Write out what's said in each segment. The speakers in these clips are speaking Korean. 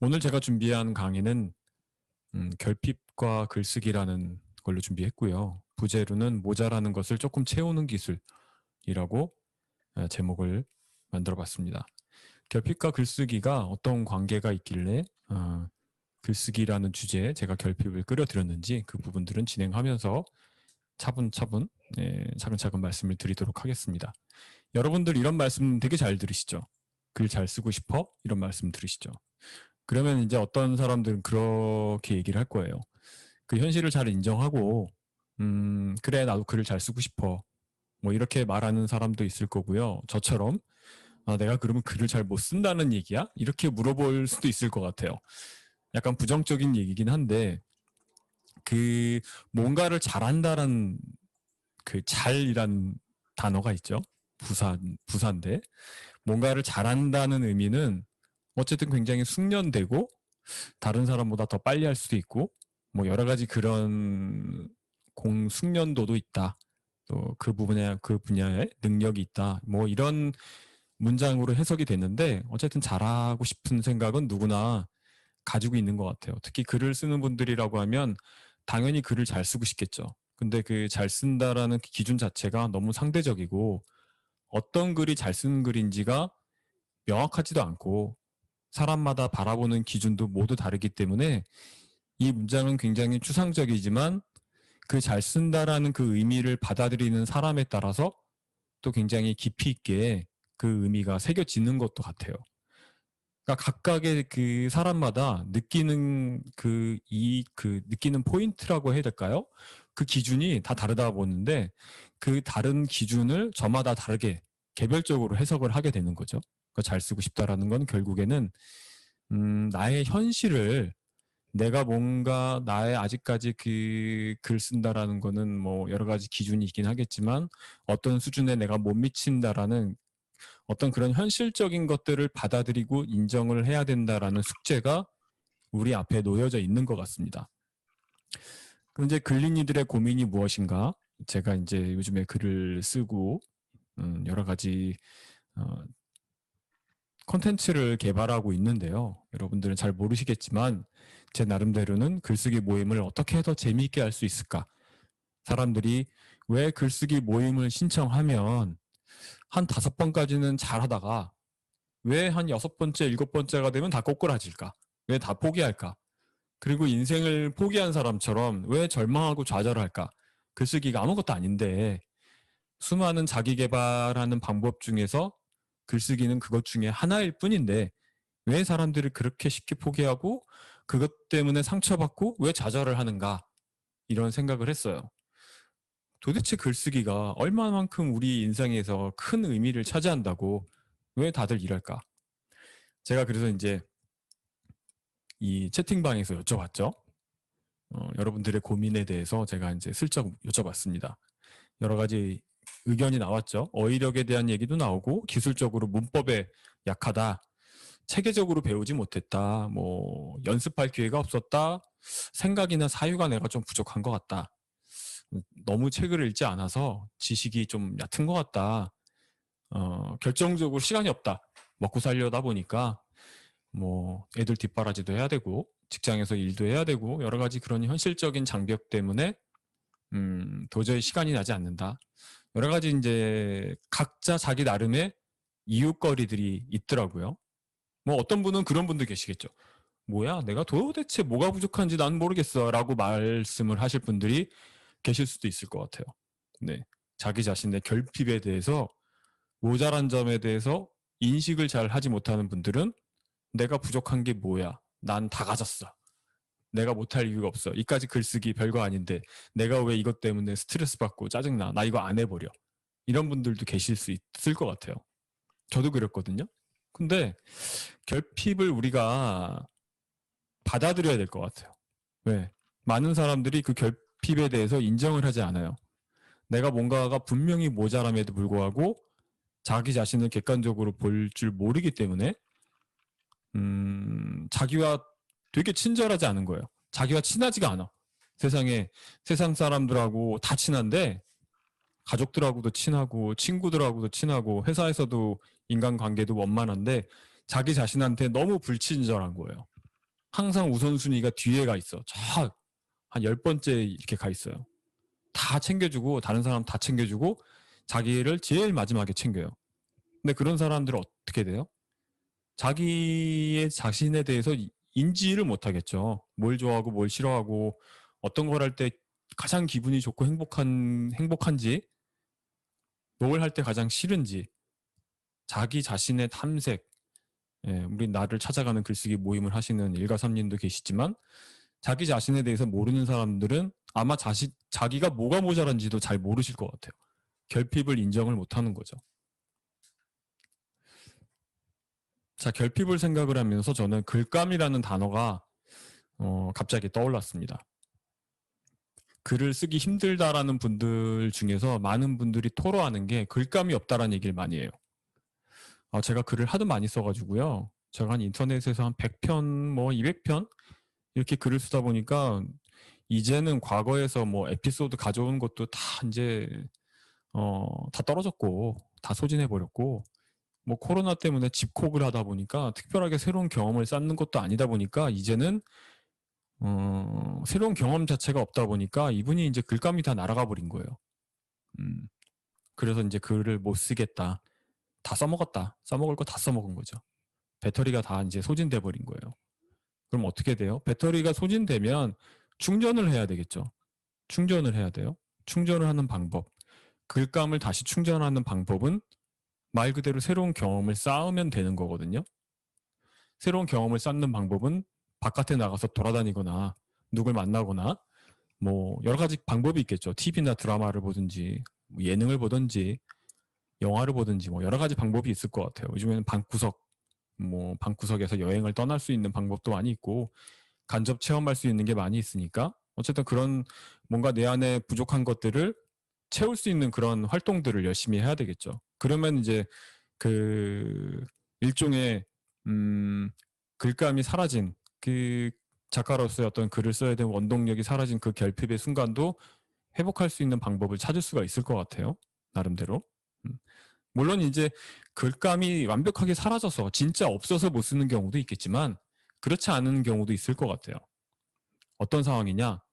오늘 제가 준비한 강의는 결핍과 글쓰기라는 걸로 준비했고요. 부제로는 모자라는 것을 조금 채우는 기술이라고 제목을 만들어 봤습니다. 결핍과 글쓰기가 어떤 관계가 있길래 글쓰기라는 주제에 제가 결핍을 끌어들였는지 그 부분들은 진행하면서 차분차분 차근차근 말씀을 드리도록 하겠습니다. 여러분들 이런 말씀 되게 잘 들으시죠? 글 잘 쓰고 싶어? 이런 말씀 들으시죠? 그러면 이제 어떤 사람들은 그렇게 얘기를 할 거예요. 그 현실을 잘 인정하고, 그래, 나도 글을 잘 쓰고 싶어. 뭐 이렇게 말하는 사람도 있을 거고요. 저처럼, 내가 그러면 글을 잘 못 쓴다는 얘기야? 이렇게 물어볼 수도 있을 것 같아요. 약간 부정적인 얘기긴 한데, 그, 뭔가를 잘한다는 그 잘이란 단어가 있죠. 부사인데, 뭔가를 잘한다는 의미는 어쨌든 굉장히 숙련되고, 다른 사람보다 더 빨리 할 수도 있고 뭐 여러 가지 그런 숙련도도 있다. 또 그 분야에 능력이 있다. 뭐 이런 문장으로 해석이 됐는데 어쨌든 잘하고 싶은 생각은 누구나 가지고 있는 것 같아요. 특히 글을 쓰는 분들이라고 하면 당연히 글을 잘 쓰고 싶겠죠. 근데 그 잘 쓴다라는 기준 자체가 너무 상대적이고 어떤 글이 잘 쓰는 글인지가 명확하지도 않고 사람마다 바라보는 기준도 모두 다르기 때문에 이 문장은 굉장히 추상적이지만 그 잘 쓴다라는 그 의미를 받아들이는 사람에 따라서 또 굉장히 깊이 있게 그 의미가 새겨지는 것도 같아요. 그러니까 각각의 그 사람마다 느끼는 느끼는 포인트라고 해야 될까요? 그 기준이 다 다르다 보는데 그 다른 기준을 저마다 다르게 개별적으로 해석을 하게 되는 거죠. 그러니까 잘 쓰고 싶다라는 건 결국에는 나의 현실을 내가 뭔가 나의 아직까지 그 글 쓴다라는 거는 뭐 여러 가지 기준이 있긴 하겠지만 어떤 수준에 내가 못 미친다라는 어떤 그런 현실적인 것들을 받아들이고 인정을 해야 된다라는 숙제가 우리 앞에 놓여져 있는 것 같습니다. 그럼 이제 글린이들의 고민이 무엇인가? 제가 이제 요즘에 글을 쓰고 여러 가지 콘텐츠를 개발하고 있는데요. 여러분들은 잘 모르시겠지만 제 나름대로는 글쓰기 모임을 어떻게 더 재미있게 할 수 있을까? 사람들이 왜 글쓰기 모임을 신청하면 한 5번까지는 잘하다가 왜 한 6번째, 7번째가 되면 다 꼬꾸라질까? 왜 다 포기할까? 그리고 인생을 포기한 사람처럼 왜 절망하고 좌절할까? 글쓰기가 아무것도 아닌데 수많은 자기 개발하는 방법 중에서 글쓰기는 그것 중에 하나일 뿐인데 왜 사람들이 그렇게 쉽게 포기하고 그것 때문에 상처받고 왜 좌절을 하는가 이런 생각을 했어요. 도대체 글쓰기가 얼마만큼 우리 인생에서 큰 의미를 차지한다고 왜 다들 이럴까? 제가 그래서 이제 이 채팅방에서 여쭤봤죠. 여러분들의 고민에 대해서 제가 이제 슬쩍 여쭤봤습니다. 여러 가지 의견이 나왔죠. 어휘력에 대한 얘기도 나오고 기술적으로 문법에 약하다. 체계적으로 배우지 못했다. 뭐 연습할 기회가 없었다. 생각이나 사유가 내가 좀 부족한 것 같다. 너무 책을 읽지 않아서 지식이 좀 얕은 것 같다. 결정적으로 시간이 없다. 먹고 살려다 보니까 뭐 애들 뒷바라지도 해야 되고 직장에서 일도 해야 되고 여러 가지 그런 현실적인 장벽 때문에 도저히 시간이 나지 않는다. 여러 가지 이제 각자 자기 나름의 이유거리들이 있더라고요. 뭐 어떤 분은 그런 분도 계시겠죠. 뭐야, 내가 도대체 뭐가 부족한지 난 모르겠어 라고 말씀을 하실 분들이 계실 수도 있을 것 같아요. 네. 자기 자신의 결핍에 대해서 모자란 점에 대해서 인식을 잘 하지 못하는 분들은 내가 부족한 게 뭐야? 난 다 가졌어. 내가 못할 이유가 없어. 이까지 글쓰기 별거 아닌데 내가 왜 이것 때문에 스트레스 받고 짜증나. 나 이거 안 해버려. 이런 분들도 계실 수 있을 것 같아요. 저도 그랬거든요. 근데 결핍을 우리가 받아들여야 될 것 같아요. 왜? 많은 사람들이 그 결핍에 대해서 인정을 하지 않아요. 내가 뭔가가 분명히 모자람에도 불구하고 자기 자신을 객관적으로 볼 줄 모르기 때문에 자기와 되게 친절하지 않은 거예요. 자기와 친하지가 않아. 세상 사람들하고 다 친한데 가족들하고도 친하고 친구들하고도 친하고 회사에서도 인간관계도 원만한데 자기 자신한테 너무 불친절한 거예요. 항상 우선순위가 뒤에 가 있어. 한 10번째 이렇게 가 있어요. 다 챙겨주고 다른 사람 다 챙겨주고 자기를 제일 마지막에 챙겨요. 근데 그런 사람들은 어떻게 돼요? 자신에 대해서 인지를 못하겠죠. 뭘 좋아하고 뭘 싫어하고 어떤 걸 할 때 가장 기분이 좋고 행복한지, 뭘 할 때 가장 싫은지, 자기 자신의 탐색, 우리 나를 찾아가는 글쓰기 모임을 하시는 일가삼님도 계시지만 자기 자신에 대해서 모르는 사람들은 아마 자기가 뭐가 모자란지도 잘 모르실 것 같아요. 결핍을 인정을 못하는 거죠. 자, 결핍을 생각을 하면서 저는 글감이라는 단어가 갑자기 떠올랐습니다. 글을 쓰기 힘들다라는 분들 중에서 많은 분들이 토로하는 게 글감이 없다라는 얘기를 많이 해요. 제가 글을 하도 많이 써가지고요. 제가 한 인터넷에서 한 100편, 뭐 200편 이렇게 글을 쓰다 보니까 이제는 과거에서 뭐 에피소드 가져온 것도 다 이제 다 떨어졌고 다 소진해버렸고 뭐 코로나 때문에 집콕을 하다 보니까 특별하게 새로운 경험을 쌓는 것도 아니다 보니까 이제는 새로운 경험 자체가 없다 보니까 이분이 이제 글감이 다 날아가 버린 거예요. 그래서 이제 글을 못 쓰겠다. 다 써먹었다. 써먹을 거 다 써먹은 거죠. 배터리가 다 이제 소진돼 버린 거예요. 그럼 어떻게 돼요? 배터리가 소진되면 충전을 해야 되겠죠. 충전을 해야 돼요. 충전을 하는 방법. 글감을 다시 충전하는 방법은 말 그대로 새로운 경험을 쌓으면 되는 거거든요. 새로운 경험을 쌓는 방법은 바깥에 나가서 돌아다니거나 누굴 만나거나 뭐 여러 가지 방법이 있겠죠. TV나 드라마를 보든지 예능을 보든지 영화를 보든지 뭐 여러 가지 방법이 있을 것 같아요. 요즘에는 방구석에서 여행을 떠날 수 있는 방법도 많이 있고 간접 체험할 수 있는 게 많이 있으니까 어쨌든 그런 뭔가 내 안에 부족한 것들을 채울 수 있는 그런 활동들을 열심히 해야 되겠죠. 그러면 이제 그 일종의 글감이 사라진 그 작가로서의 어떤 글을 써야 되는 원동력이 사라진 그 결핍의 순간도 회복할 수 있는 방법을 찾을 수가 있을 것 같아요. 나름대로. 물론 이제 글감이 완벽하게 사라져서 진짜 없어서 못 쓰는 경우도 있겠지만 그렇지 않은 경우도 있을 것 같아요. 어떤 상황이냐?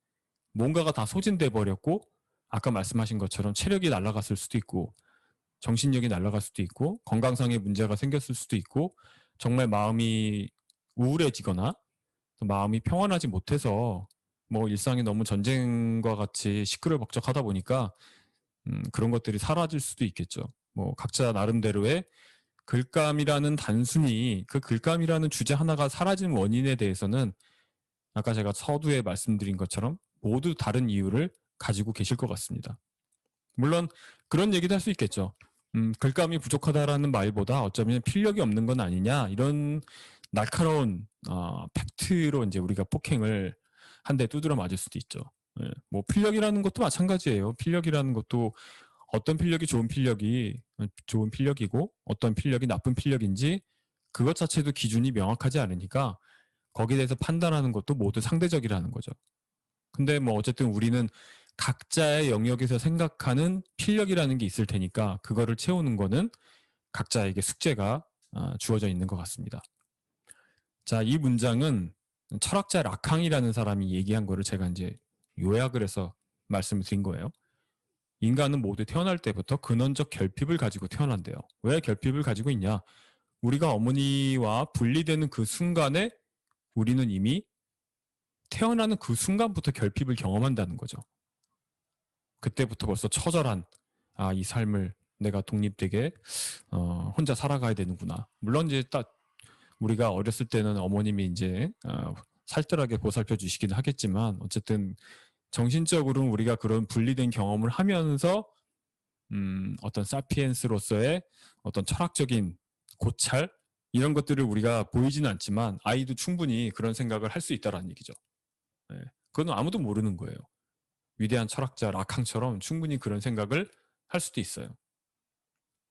뭔가가 다 소진돼 버렸고 아까 말씀하신 것처럼 체력이 날아갔을 수도 있고 정신력이 날아갈 수도 있고 건강상의 문제가 생겼을 수도 있고 정말 마음이 우울해지거나 마음이 평안하지 못해서 뭐 일상이 너무 전쟁과 같이 시끌벅적하다 보니까 그런 것들이 사라질 수도 있겠죠. 뭐 각자 나름대로의 글감이라는 단순히 그 글감이라는 주제 하나가 사라진 원인에 대해서는 아까 제가 서두에 말씀드린 것처럼 모두 다른 이유를 가지고 계실 것 같습니다. 물론 그런 얘기도 할 수 있겠죠. 글감이 부족하다라는 말보다 어쩌면 필력이 없는 건 아니냐 이런 날카로운 팩트로 이제 우리가 폭행을 한 대 두드려 맞을 수도 있죠. 예, 뭐 필력이라는 것도 마찬가지예요. 필력이라는 것도 어떤 필력이 좋은 필력이고 어떤 필력이 나쁜 필력인지 그것 자체도 기준이 명확하지 않으니까 거기에 대해서 판단하는 것도 모두 상대적이라는 거죠. 근데 뭐 어쨌든 우리는 각자의 영역에서 생각하는 필력이라는 게 있을 테니까 그거를 채우는 거는 각자에게 숙제가 주어져 있는 것 같습니다. 자, 이 문장은 철학자 라캉이라는 사람이 얘기한 거를 제가 이제 요약을 해서 말씀을 드린 거예요. 인간은 모두 태어날 때부터 근원적 결핍을 가지고 태어난대요. 왜 결핍을 가지고 있냐? 우리가 어머니와 분리되는 그 순간에 우리는 이미 태어나는 그 순간부터 결핍을 경험한다는 거죠. 그때부터 벌써 처절한 이 삶을 내가 독립되게 혼자 살아가야 되는구나. 물론 이제 딱 우리가 어렸을 때는 어머님이 이제 살뜰하게 보살펴 주시긴 하겠지만 어쨌든 정신적으로는 우리가 그런 분리된 경험을 하면서 어떤 사피엔스로서의 어떤 철학적인 고찰 이런 것들을 우리가 보이지는 않지만 아이도 충분히 그런 생각을 할 수 있다라는 얘기죠. 네. 그건 아무도 모르는 거예요. 위대한 철학자 라캉처럼 충분히 그런 생각을 할 수도 있어요.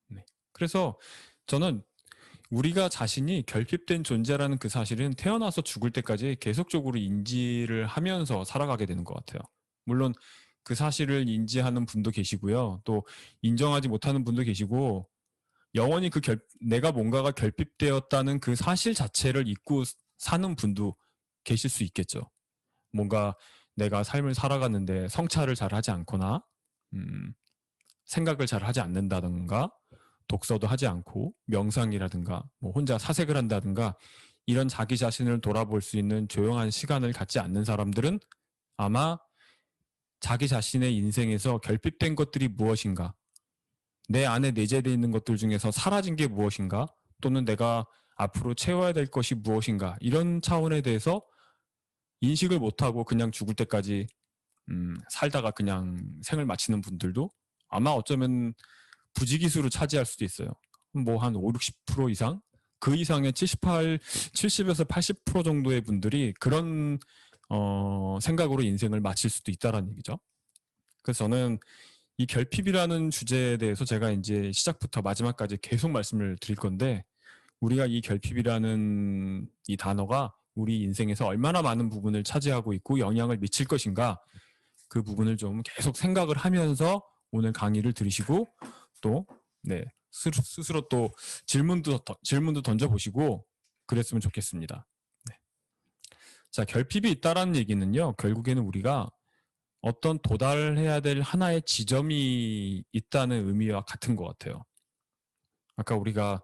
네. 그래서 저는 우리가 자신이 결핍된 존재라는 그 사실은 태어나서 죽을 때까지 계속적으로 인지를 하면서 살아가게 되는 것 같아요. 물론 그 사실을 인지하는 분도 계시고요. 또 인정하지 못하는 분도 계시고 영원히 내가 뭔가가 결핍되었다는 그 사실 자체를 잊고 사는 분도 계실 수 있겠죠. 뭔가 내가 삶을 살아가는데 성찰을 잘 하지 않거나 생각을 잘 하지 않는다든가 독서도 하지 않고 명상이라든가 뭐 혼자 사색을 한다든가 이런 자기 자신을 돌아볼 수 있는 조용한 시간을 갖지 않는 사람들은 아마 자기 자신의 인생에서 결핍된 것들이 무엇인가, 내 안에 내재되어 있는 것들 중에서 사라진 게 무엇인가, 또는 내가 앞으로 채워야 될 것이 무엇인가, 이런 차원에 대해서 인식을 못하고 그냥 죽을 때까지 살다가 그냥 생을 마치는 분들도 아마 어쩌면 부지기수로 차지할 수도 있어요. 뭐 한 5, 60% 이상? 그 이상의 70에서 80% 정도의 분들이 그런 생각으로 인생을 마칠 수도 있다는 얘기죠. 그래서 저는 이 결핍이라는 주제에 대해서 제가 이제 시작부터 마지막까지 계속 말씀을 드릴 건데, 우리가 이 결핍이라는 이 단어가 우리 인생에서 얼마나 많은 부분을 차지하고 있고 영향을 미칠 것인가, 그 부분을 좀 계속 생각을 하면서 오늘 강의를 들으시고 또 네, 스스로 또 질문도 던져보시고 그랬으면 좋겠습니다. 네. 자, 결핍이 있다라는 얘기는요, 결국에는 우리가 어떤 도달해야 될 하나의 지점이 있다는 의미와 같은 것 같아요. 아까 우리가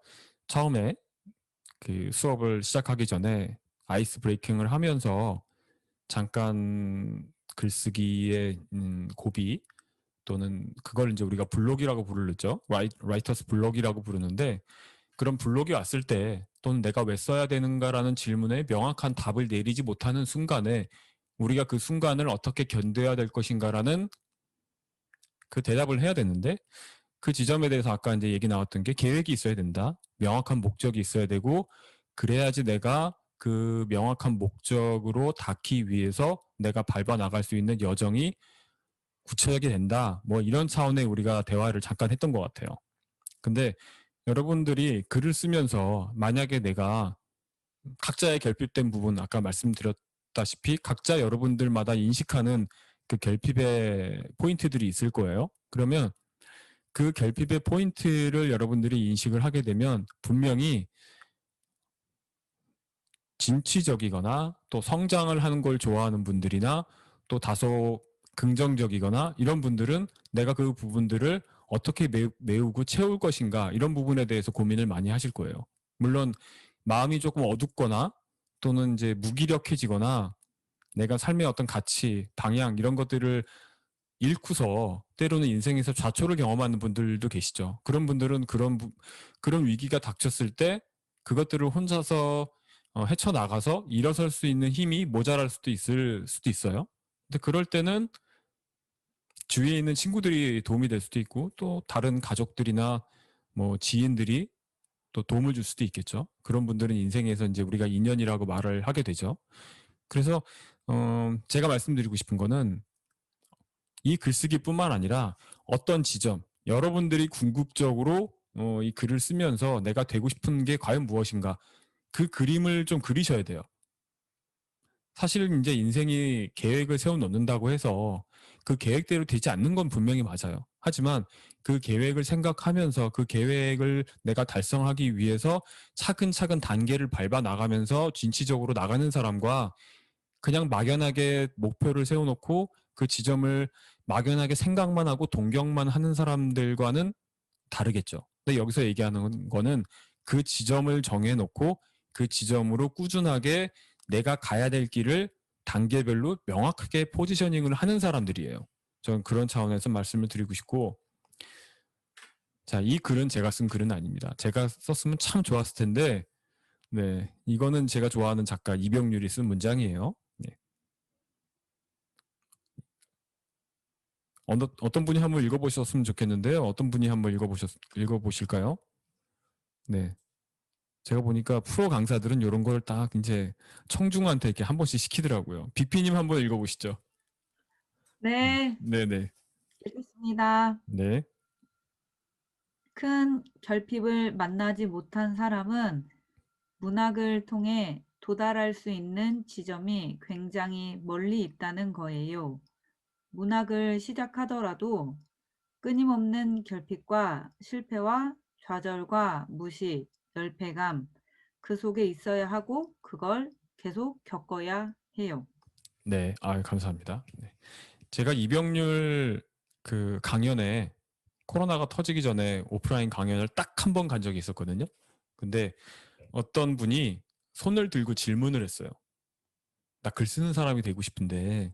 처음에 그 수업을 시작하기 전에 아이스 브레이킹을 하면서 잠깐 글쓰기의 고비, 또는 그걸 이제 우리가 블록이라고 부르죠. 라이터스 블록이라고 부르는데, 그런 블록이 왔을 때 또는 내가 왜 써야 되는가라는 질문에 명확한 답을 내리지 못하는 순간에 우리가 그 순간을 어떻게 견뎌야 될 것인가라는 그 대답을 해야 되는데, 그 지점에 대해서 아까 이제 얘기 나왔던 게 계획이 있어야 된다. 명확한 목적이 있어야 되고, 그래야지 내가 그 명확한 목적으로 닿기 위해서 내가 밟아 나갈 수 있는 여정이 구체적이 된다. 뭐 이런 차원의 우리가 대화를 잠깐 했던 것 같아요. 근데 여러분들이 글을 쓰면서 만약에 내가 각자의 결핍된 부분, 아까 말씀드렸다시피 각자 여러분들마다 인식하는 그 결핍의 포인트들이 있을 거예요. 그러면 그 결핍의 포인트를 여러분들이 인식을 하게 되면 분명히 진취적이거나 또 성장을 하는 걸 좋아하는 분들이나 또 다소 긍정적이거나 이런 분들은 내가 그 부분들을 어떻게 메우고 채울 것인가, 이런 부분에 대해서 고민을 많이 하실 거예요. 물론 마음이 조금 어둡거나 또는 이제 무기력해지거나 내가 삶의 어떤 가치, 방향 이런 것들을 잃고서 때로는 인생에서 좌초를 경험하는 분들도 계시죠. 그런 분들은 그런 위기가 닥쳤을 때 그것들을 혼자서 헤쳐나가서 일어설 수 있는 힘이 모자랄 수도 있을 수도 있어요. 근데 그럴 때는 주위에 있는 친구들이 도움이 될 수도 있고 또 다른 가족들이나 뭐 지인들이 또 도움을 줄 수도 있겠죠. 그런 분들은 인생에서 이제 우리가 인연이라고 말을 하게 되죠. 그래서 제가 말씀드리고 싶은 거는 이 글쓰기뿐만 아니라 어떤 지점, 여러분들이 궁극적으로 이 글을 쓰면서 내가 되고 싶은 게 과연 무엇인가, 그 그림을 좀 그리셔야 돼요. 사실은 이제 인생이 계획을 세워 놓는다고 해서 그 계획대로 되지 않는 건 분명히 맞아요. 하지만 그 계획을 생각하면서 그 계획을 내가 달성하기 위해서 차근차근 단계를 밟아 나가면서 진취적으로 나가는 사람과 그냥 막연하게 목표를 세워놓고 그 지점을 막연하게 생각만 하고 동경만 하는 사람들과는 다르겠죠. 근데 여기서 얘기하는 거는 그 지점을 정해놓고 그 지점으로 꾸준하게 내가 가야 될 길을 단계별로 명확하게 포지셔닝을 하는 사람들이에요. 저는 그런 차원에서 말씀을 드리고 싶고, 자, 이 글은 제가 쓴 글은 아닙니다. 제가 썼으면 참 좋았을 텐데, 네, 이거는 제가 좋아하는 작가 이병률이 쓴 문장이에요. 네. 어떤 분이 한번 읽어보셨으면 좋겠는데요. 어떤 분이 한번 읽어보실까요? 네. 제가 보니까 프로 강사들은 이런 걸 딱 이제 청중한테 이렇게 한 번씩 시키더라고요. 비피님 한번 읽어보시죠. 네, 네네. 읽겠습니다. 네. 큰 결핍을 만나지 못한 사람은 문학을 통해 도달할 수 있는 지점이 굉장히 멀리 있다는 거예요. 문학을 시작하더라도 끊임없는 결핍과 실패와 좌절과 무시, 열패감, 그 속에 있어야 하고 그걸 계속 겪어야 해요. 네, 감사합니다. 네. 제가 이병률 그 강연에 코로나가 터지기 전에 오프라인 강연을 딱 한 번 간 적이 있었거든요. 근데 어떤 분이 손을 들고 질문을 했어요. 나 글 쓰는 사람이 되고 싶은데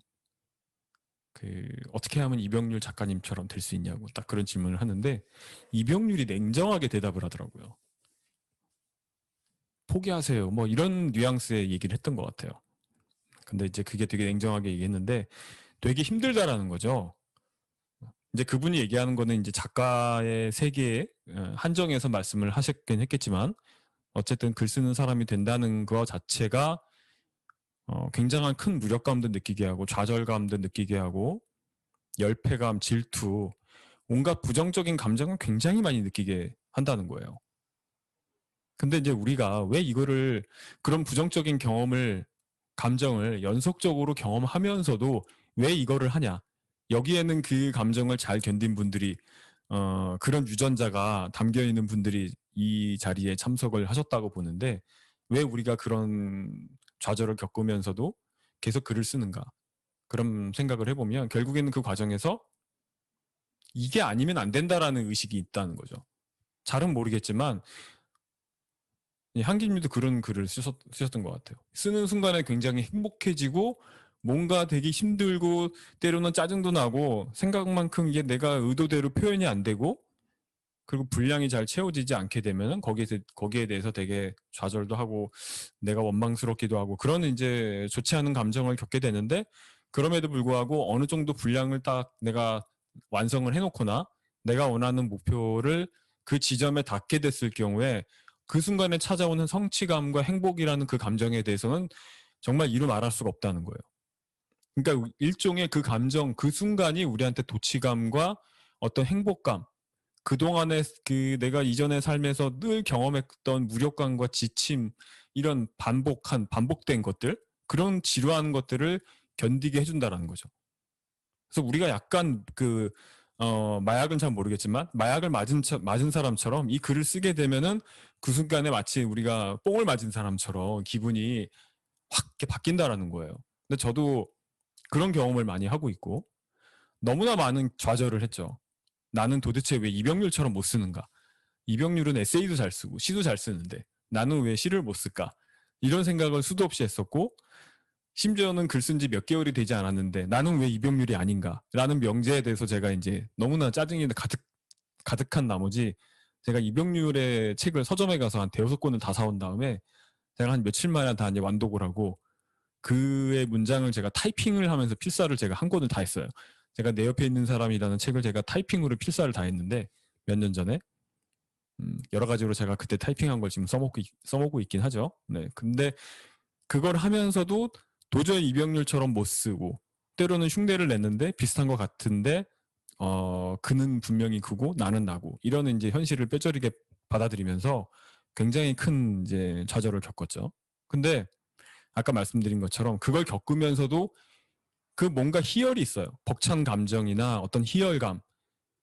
어떻게 하면 이병률 작가님처럼 될 수 있냐고 딱 그런 질문을 하는데 이병률이 냉정하게 대답을 하더라고요. 포기하세요. 뭐 이런 뉘앙스의 얘기를 했던 것 같아요. 근데 이제 그게 되게 냉정하게 얘기했는데 되게 힘들다라는 거죠. 이제 그분이 얘기하는 거는 이제 작가의 세계에 한정해서 말씀을 하셨긴 했겠지만 어쨌든 글 쓰는 사람이 된다는 거 자체가 굉장한 큰 무력감도 느끼게 하고 좌절감도 느끼게 하고 열패감, 질투, 온갖 부정적인 감정을 굉장히 많이 느끼게 한다는 거예요. 근데 이제 우리가 왜 이거를 그런 부정적인 감정을 연속적으로 경험하면서도 왜 이거를 하냐? 여기에는 그 감정을 잘 견딘 분들이 그런 유전자가 담겨 있는 분들이 이 자리에 참석을 하셨다고 보는데 왜 우리가 그런 좌절을 겪으면서도 계속 글을 쓰는가? 그런 생각을 해보면 결국에는 그 과정에서 이게 아니면 안 된다라는 의식이 있다는 거죠. 잘은 모르겠지만 한기님도 그런 글을 쓰셨던 것 같아요. 쓰는 순간에 굉장히 행복해지고 뭔가 되게 힘들고 때로는 짜증도 나고 생각만큼 이게 내가 의도대로 표현이 안 되고 그리고 분량이 잘 채워지지 않게 되면은 거기에 대해서 되게 좌절도 하고 내가 원망스럽기도 하고 그런 이제 좋지 않은 감정을 겪게 되는데 그럼에도 불구하고 어느 정도 분량을 딱 내가 완성을 해놓거나 내가 원하는 목표를 그 지점에 닿게 됐을 경우에 그 순간에 찾아오는 성취감과 행복이라는 그 감정에 대해서는 정말 이루 말할 수가 없다는 거예요. 그러니까 일종의 그 감정, 그 순간이 우리한테 도취감과 어떤 행복감, 그동안에 내가 이전의 삶에서 늘 경험했던 무력감과 지침, 이런 반복된 것들, 그런 지루한 것들을 견디게 해준다라는 거죠. 그래서 우리가 약간 마약은 잘 모르겠지만, 마약을 맞은 사람처럼 이 글을 쓰게 되면은 그 순간에 마치 우리가 뽕을 맞은 사람처럼 기분이 확 이렇게 바뀐다라는 거예요. 근데 저도 그런 경험을 많이 하고 있고, 너무나 많은 좌절을 했죠. 나는 도대체 왜 이병률처럼 못 쓰는가? 이병률은 에세이도 잘 쓰고 시도 잘 쓰는데 나는 왜 시를 못 쓸까? 이런 생각을 수도 없이 했었고 심지어는 글 쓴 지 몇 개월이 되지 않았는데 나는 왜 이병률이 아닌가? 라는 명제에 대해서 제가 이제 너무나 짜증이 가득한 나머지 제가 이병률의 책을 서점에 가서 한 대여섯 권을 다 사온 다음에 제가 한 며칠 만에 다 이제 완독을 하고 그의 문장을 제가 타이핑을 하면서 필사를 제가 한 권을 다 했어요. 제가 내 옆에 있는 사람이라는 책을 제가 타이핑으로 필사를 다 했는데 몇 년 전에 여러 가지로 제가 그때 타이핑한 걸 지금 써먹고 있긴 하죠. 네. 근데 그걸 하면서도 도저히 이병률처럼 못 쓰고 때로는 흉내를 냈는데 비슷한 것 같은데 그는 분명히 그고 나는 나고 이런 이제 현실을 뼈저리게 받아들이면서 굉장히 큰 이제 좌절을 겪었죠. 근데 아까 말씀드린 것처럼 그걸 겪으면서도 그 뭔가 희열이 있어요. 벅찬 감정이나 어떤 희열감.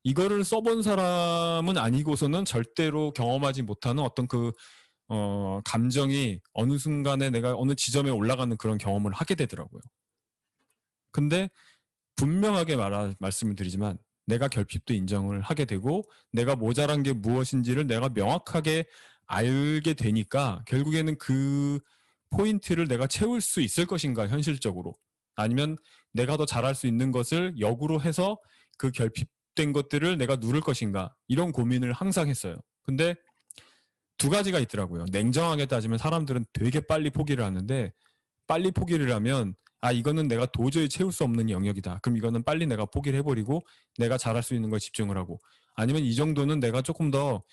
이거를 써본 사람은 아니고서는 절대로 경험하지 못하는 어떤 감정이 어느 순간에 내가 어느 지점에 올라가는 그런 경험을 하게 되더라고요. 근데 분명하게 말씀을 드리지만 내가 결핍도 인정을 하게 되고 내가 모자란 게 무엇인지를 내가 명확하게 알게 되니까 결국에는 그 포인트를 내가 채울 수 있을 것인가 현실적으로 아니면 내가 더 잘할 수 있는 것을 역으로 해서 그 결핍된 것들을 내가 누를 것인가 이런 고민을 항상 했어요. 근데 두 가지가 있더라고요. 냉정하게 따지면 사람들은 되게 빨리 포기를 하는데 빨리 포기를 하면 이거는 내가 도저히 채울 수 없는 영역이다. 그럼 이거는 빨리 내가 포기를 해버리고 내가 잘할 수 있는 걸 집중을 하고 아니면 이 정도는 내가 조금 더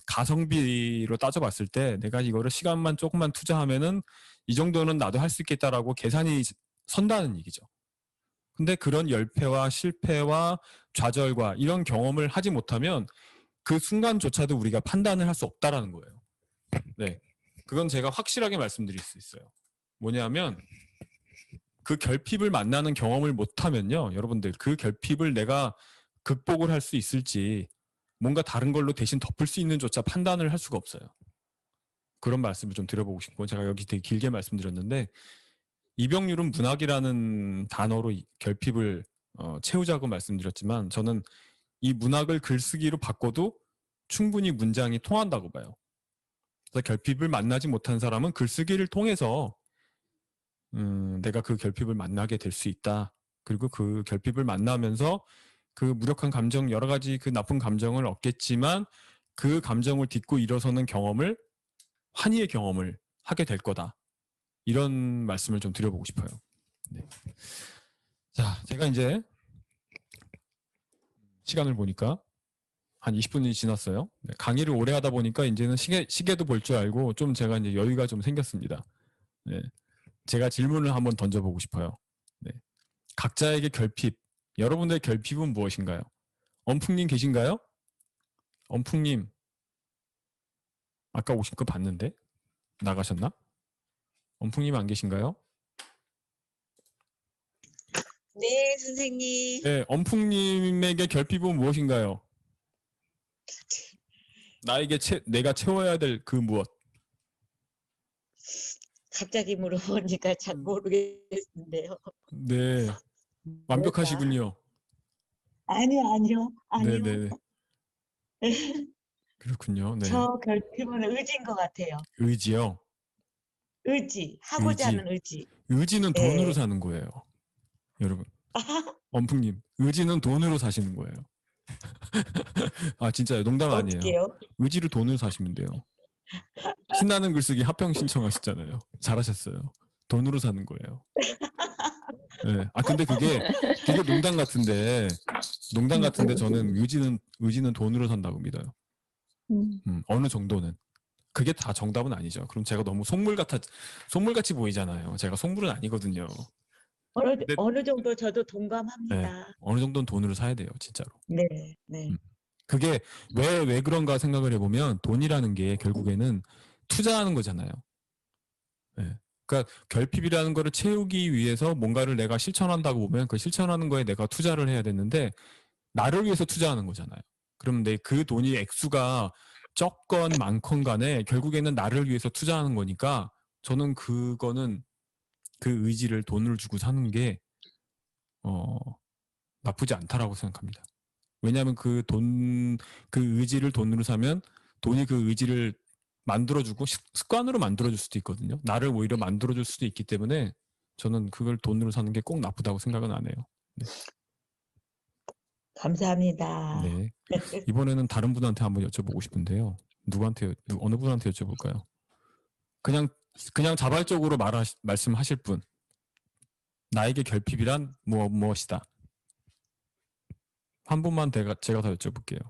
가성비로 따져봤을 때 내가 이거를 시간만 조금만 투자하면은 이 정도는 나도 할 수 있겠다라고 계산이 선다는 얘기죠. 근데 그런 열패와 실패와 좌절과 이런 경험을 하지 못하면 그 순간조차도 우리가 판단을 할 수 없다라는 거예요. 네. 그건 제가 확실하게 말씀드릴 수 있어요. 뭐냐면 그 결핍을 만나는 경험을 못하면요. 여러분들 그 결핍을 내가 극복을 할 수 있을지 뭔가 다른 걸로 대신 덮을 수 있는 조차 판단을 할 수가 없어요. 그런 말씀을 좀 드려보고 싶고, 제가 여기 되게 길게 말씀드렸는데, 이병률은 문학이라는 단어로 결핍을 채우자고 말씀드렸지만, 저는 이 문학을 글쓰기로 바꿔도 충분히 문장이 통한다고 봐요. 그래서 결핍을 만나지 못한 사람은 글쓰기를 통해서 내가 그 결핍을 만나게 될 수 있다. 그리고 그 결핍을 만나면서 그 무력한 감정, 여러 가지 그 나쁜 감정을 얻겠지만 그 감정을 딛고 일어서는 경험을, 환희의 경험을 하게 될 거다. 이런 말씀을 좀 드려보고 싶어요. 네. 자, 제가 이제 시간을 보니까 한 20분이 지났어요. 네, 강의를 오래 하다 보니까 이제는 시계도 볼 줄 알고 좀 제가 이제 여유가 좀 생겼습니다. 네. 제가 질문을 한번 던져보고 싶어요. 네. 각자에게 결핍, 여러분들의 결핍은 무엇인가요? 엄풍님 계신가요? 엄풍님, 아까 오신 거 봤는데 나가셨나? 엄풍님 안 계신가요? 네, 선생님. 네, 엄풍님에게 결핍은 무엇인가요? 나에게 내가 채워야 될 그 무엇? 갑자기 물어보니까 잘 모르겠는데요. 네, 완벽하시군요. 아니요. 네네. 그렇군요. 네. 저 결핍은 의지인 것 같아요. 의지요. 의지, 하고자 하는 의지. 의지는 네. 돈으로 사는 거예요. 여러분. 엄풍님, 의지는 돈으로 사시는 거예요. 아, 진짜요. 농담 아니에요. 어떻게요? 의지를 돈으로 사시면 돼요. 신나는 글쓰기 합평 신청하셨잖아요. 잘하셨어요. 돈으로 사는 거예요. 네. 아, 근데 그게 농담 같은데 저는 의지는 돈으로 산다고 믿어요. 어느 정도는. 그게 다 정답은 아니죠. 그럼 제가 너무 속물같이 보이잖아요. 제가 속물은 아니거든요. 어느 정도 저도 네, 동감합니다. 어느 정도는 돈으로 사야 돼요, 진짜로. 네. 그게 왜 그런가 생각을 해보면 돈이라는 게 결국에는 투자하는 거잖아요. 네. 그러니까 결핍이라는 거를 채우기 위해서 뭔가를 내가 실천한다고 보면 그 실천하는 거에 내가 투자를 해야 되는데 나를 위해서 투자하는 거잖아요. 그럼 그 돈이 액수가 적건 많건 간에 결국에는 나를 위해서 투자하는 거니까 저는 그거는 그 의지를 돈을 주고 사는 게 나쁘지 않다라고 생각합니다. 왜냐하면 그 의지를 돈으로 사면 돈이 그 의지를 만들어주고 습관으로 만들어줄 수도 있거든요. 나를 오히려 만들어줄 수도 있기 때문에 저는 그걸 돈으로 사는 게 꼭 나쁘다고 생각은 안 해요. 네. 감사합니다. 네. 이번에는 다른 분한테 한번 여쭤보고 싶은데요. 어느 분한테 여쭤볼까요? 그냥 자발적으로 말씀하실 분. 나에게 결핍이란 무엇이다. 한 분만 제가 더 여쭤볼게요.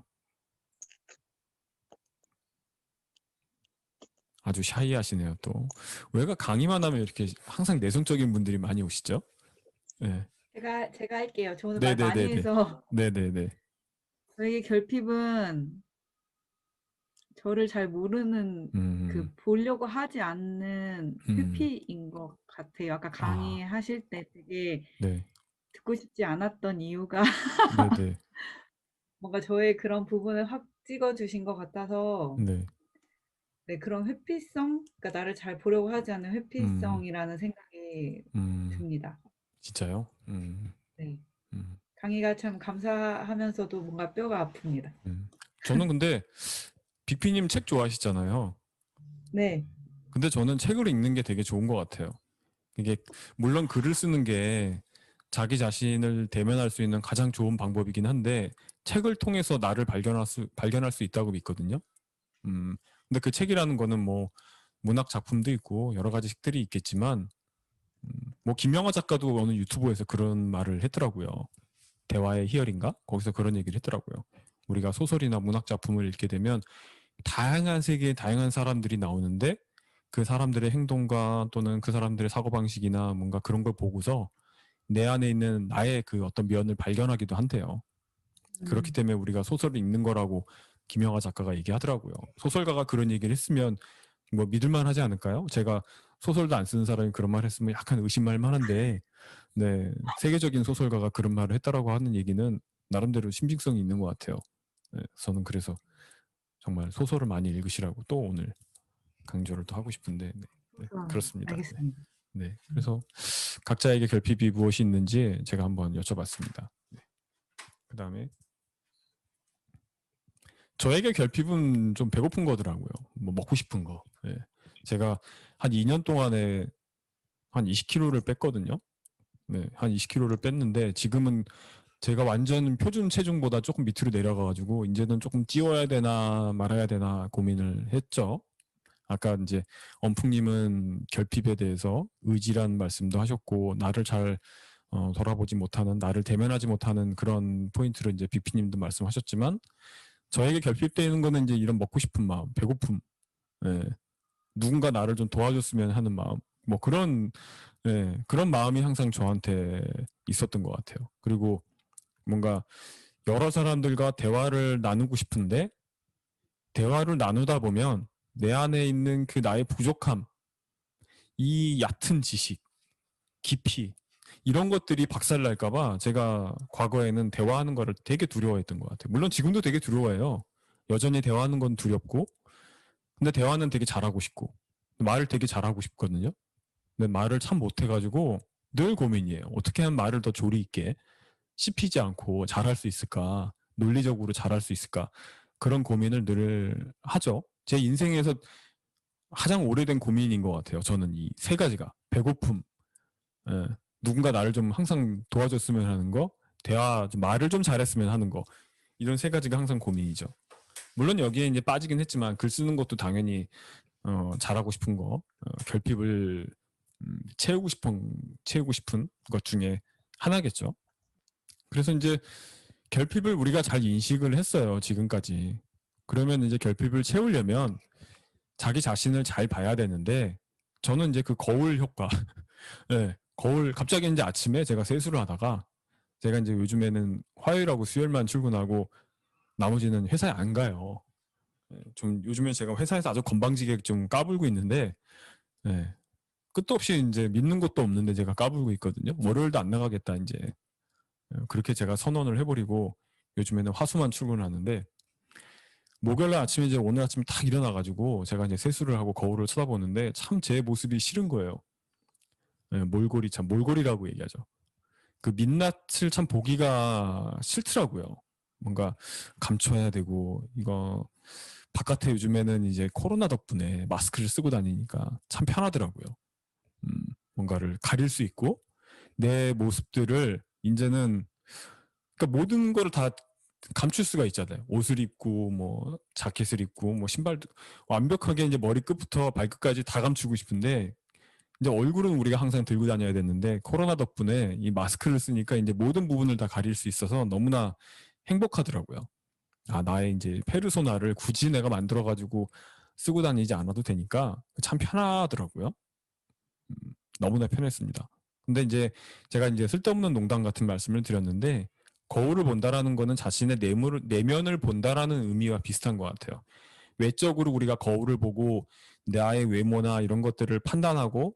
아주 샤이하시네요, 또. 왜가 강의만 하면 이렇게 항상 내성적인 분들이 많이 오시죠? 네. 제가 할게요. 저 오늘 말 많이 네네네네. 해서 네네네. 저에게 결핍은 저를 잘 모르는 그 보려고 하지 않는 회피인 것 같아요. 아까 강의하실 때 되게 네. 듣고 싶지 않았던 이유가 네네. 뭔가 저의 그런 부분을 확 찍어주신 것 같아서 네. 네, 그런 회피성, 그러니까 나를 잘 보려고 하지 않는 회피성이라는 생각이 듭니다. 진짜요? 네. 강의가 참 감사하면서도 뭔가 뼈가 아픕니다. 저는 근데 빅피님 책 좋아하시잖아요. 네. 근데 저는 책을 읽는 게 되게 좋은 것 같아요. 이게 물론 글을 쓰는 게 자기 자신을 대면할 수 있는 가장 좋은 방법이긴 한데 책을 통해서 나를 발견할 수 있다고 믿거든요. 근데 그 책이라는 거는 뭐 문학 작품도 있고 여러 가지 책들이 있겠지만 뭐 김영하 작가도 어느 유튜브에서 그런 말을 했더라고요. 대화의 희열인가? 거기서 그런 얘기를 했더라고요. 우리가 소설이나 문학 작품을 읽게 되면 다양한 세계의 다양한 사람들이 나오는데 그 사람들의 행동과 또는 그 사람들의 사고방식이나 뭔가 그런 걸 보고서 내 안에 있는 나의 그 어떤 면을 발견하기도 한대요. 그렇기 때문에 우리가 소설을 읽는 거라고 김영하 작가가 얘기하더라고요. 소설가가 그런 얘기를 했으면 뭐 믿을만 하지 않을까요? 제가 소설도 안 쓰는 사람이 그런 말 했으면 약간 의심할 만한데 네, 세계적인 소설가가 그런 말을 했다라고 하는 얘기는 나름대로 신빙성이 있는 것 같아요. 네, 저는 그래서 정말 소설을 많이 읽으시라고 또 오늘 강조를 또 하고 싶은데 그렇습니다. 알겠습니다. 네, 그래서 각자에게 결핍이 무엇이 있는지 제가 한번 여쭤봤습니다. 그 다음에 저에게 결핍은 좀 배고픈 거더라고요. 뭐 먹고 싶은 거. 제가 한 2년 동안에 한 20kg를 뺐거든요. 한 20kg를 뺐는데 지금은 제가 완전 표준 체중보다 조금 밑으로 내려가가지고 이제는 조금 찌워야 되나 말아야 되나 고민을 했죠. 아까 이제 엄풍님은 결핍에 대해서 의지란 말씀도 하셨고 나를 잘 돌아보지 못하는, 나를 대면하지 못하는 그런 포인트를 이제 비피님도 말씀하셨지만 저에게 결핍되는 거는 이제 이런 먹고 싶은 마음, 배고픔, 누군가 나를 좀 도와줬으면 하는 마음, 뭐 그런 마음이 항상 저한테 있었던 것 같아요. 그리고 뭔가 여러 사람들과 대화를 나누고 싶은데 대화를 나누다 보면 내 안에 있는 그 나의 부족함, 이 얕은 지식, 깊이 이런 것들이 박살날까봐 제가 과거에는 대화하는 거를 되게 두려워했던 것 같아요. 물론 지금도 되게 두려워해요. 여전히 대화하는 건 두렵고 근데 대화는 되게 잘하고 싶고 말을 되게 잘하고 싶거든요. 근데 말을 참 못해가지고 늘 고민이에요. 어떻게 하면 말을 더 조리 있게 씹히지 않고 잘할 수 있을까? 논리적으로 잘할 수 있을까? 그런 고민을 늘 하죠. 제 인생에서 가장 오래된 고민인 것 같아요. 저는 이 세 가지가 배고픔, 누군가 나를 좀 항상 도와줬으면 하는 거, 말을 좀 잘했으면 하는 거, 이런 세 가지가 항상 고민이죠. 물론 여기에 이제 빠지긴 했지만 글 쓰는 것도 당연히 잘하고 싶은 거, 결핍을 채우고 싶은 것 중에 하나겠죠. 그래서 이제 결핍을 우리가 잘 인식을 했어요. 지금까지. 그러면 이제 결핍을 채우려면 자기 자신을 잘 봐야 되는데 저는 이제 그 거울 효과 거울 갑자기 이제 아침에 제가 세수를 하다가 제가 이제 요즘에는 화요일하고 수요일만 출근하고 나머지는 회사에 안 가요. 좀 요즘에 제가 회사에서 아주 건방지게 좀 까불고 있는데 끝도 없이 이제 믿는 것도 없는데 제가 까불고 있거든요. 월요일도 안 나가겠다 이제 그렇게 제가 선언을 해버리고 요즘에는 화수만 출근을 하는데 목요일날 아침에 이제 오늘 아침 딱 일어나가지고 제가 이제 세수를 하고 거울을 쳐다보는데 참 제 모습이 싫은 거예요. 몰골이라고 얘기하죠. 그 민낯을 참 보기가 싫더라고요. 뭔가 감춰야 되고 이거 바깥에 요즘에는 이제 코로나 덕분에 마스크를 쓰고 다니니까 참 편하더라고요. 뭔가를 가릴 수 있고 내 모습들을 이제는 그러니까 모든 거를 다 감출 수가 있잖아요. 옷을 입고 뭐 자켓을 입고 뭐 신발도 완벽하게 이제 머리끝부터 발끝까지 다 감추고 싶은데 이제 얼굴은 우리가 항상 들고 다녀야 되는데 코로나 덕분에 이 마스크를 쓰니까 이제 모든 부분을 다 가릴 수 있어서 너무나 행복하더라고요. 아, 나의 이제 페르소나를 굳이 내가 만들어가지고 쓰고 다니지 않아도 되니까 참 편하더라고요. 너무나 편했습니다. 근데 이제 제가 이제 쓸데없는 농담 같은 말씀을 드렸는데 거울을 본다라는 거는 자신의 내면을 본다라는 의미와 비슷한 것 같아요. 외적으로 우리가 거울을 보고 나의 외모나 이런 것들을 판단하고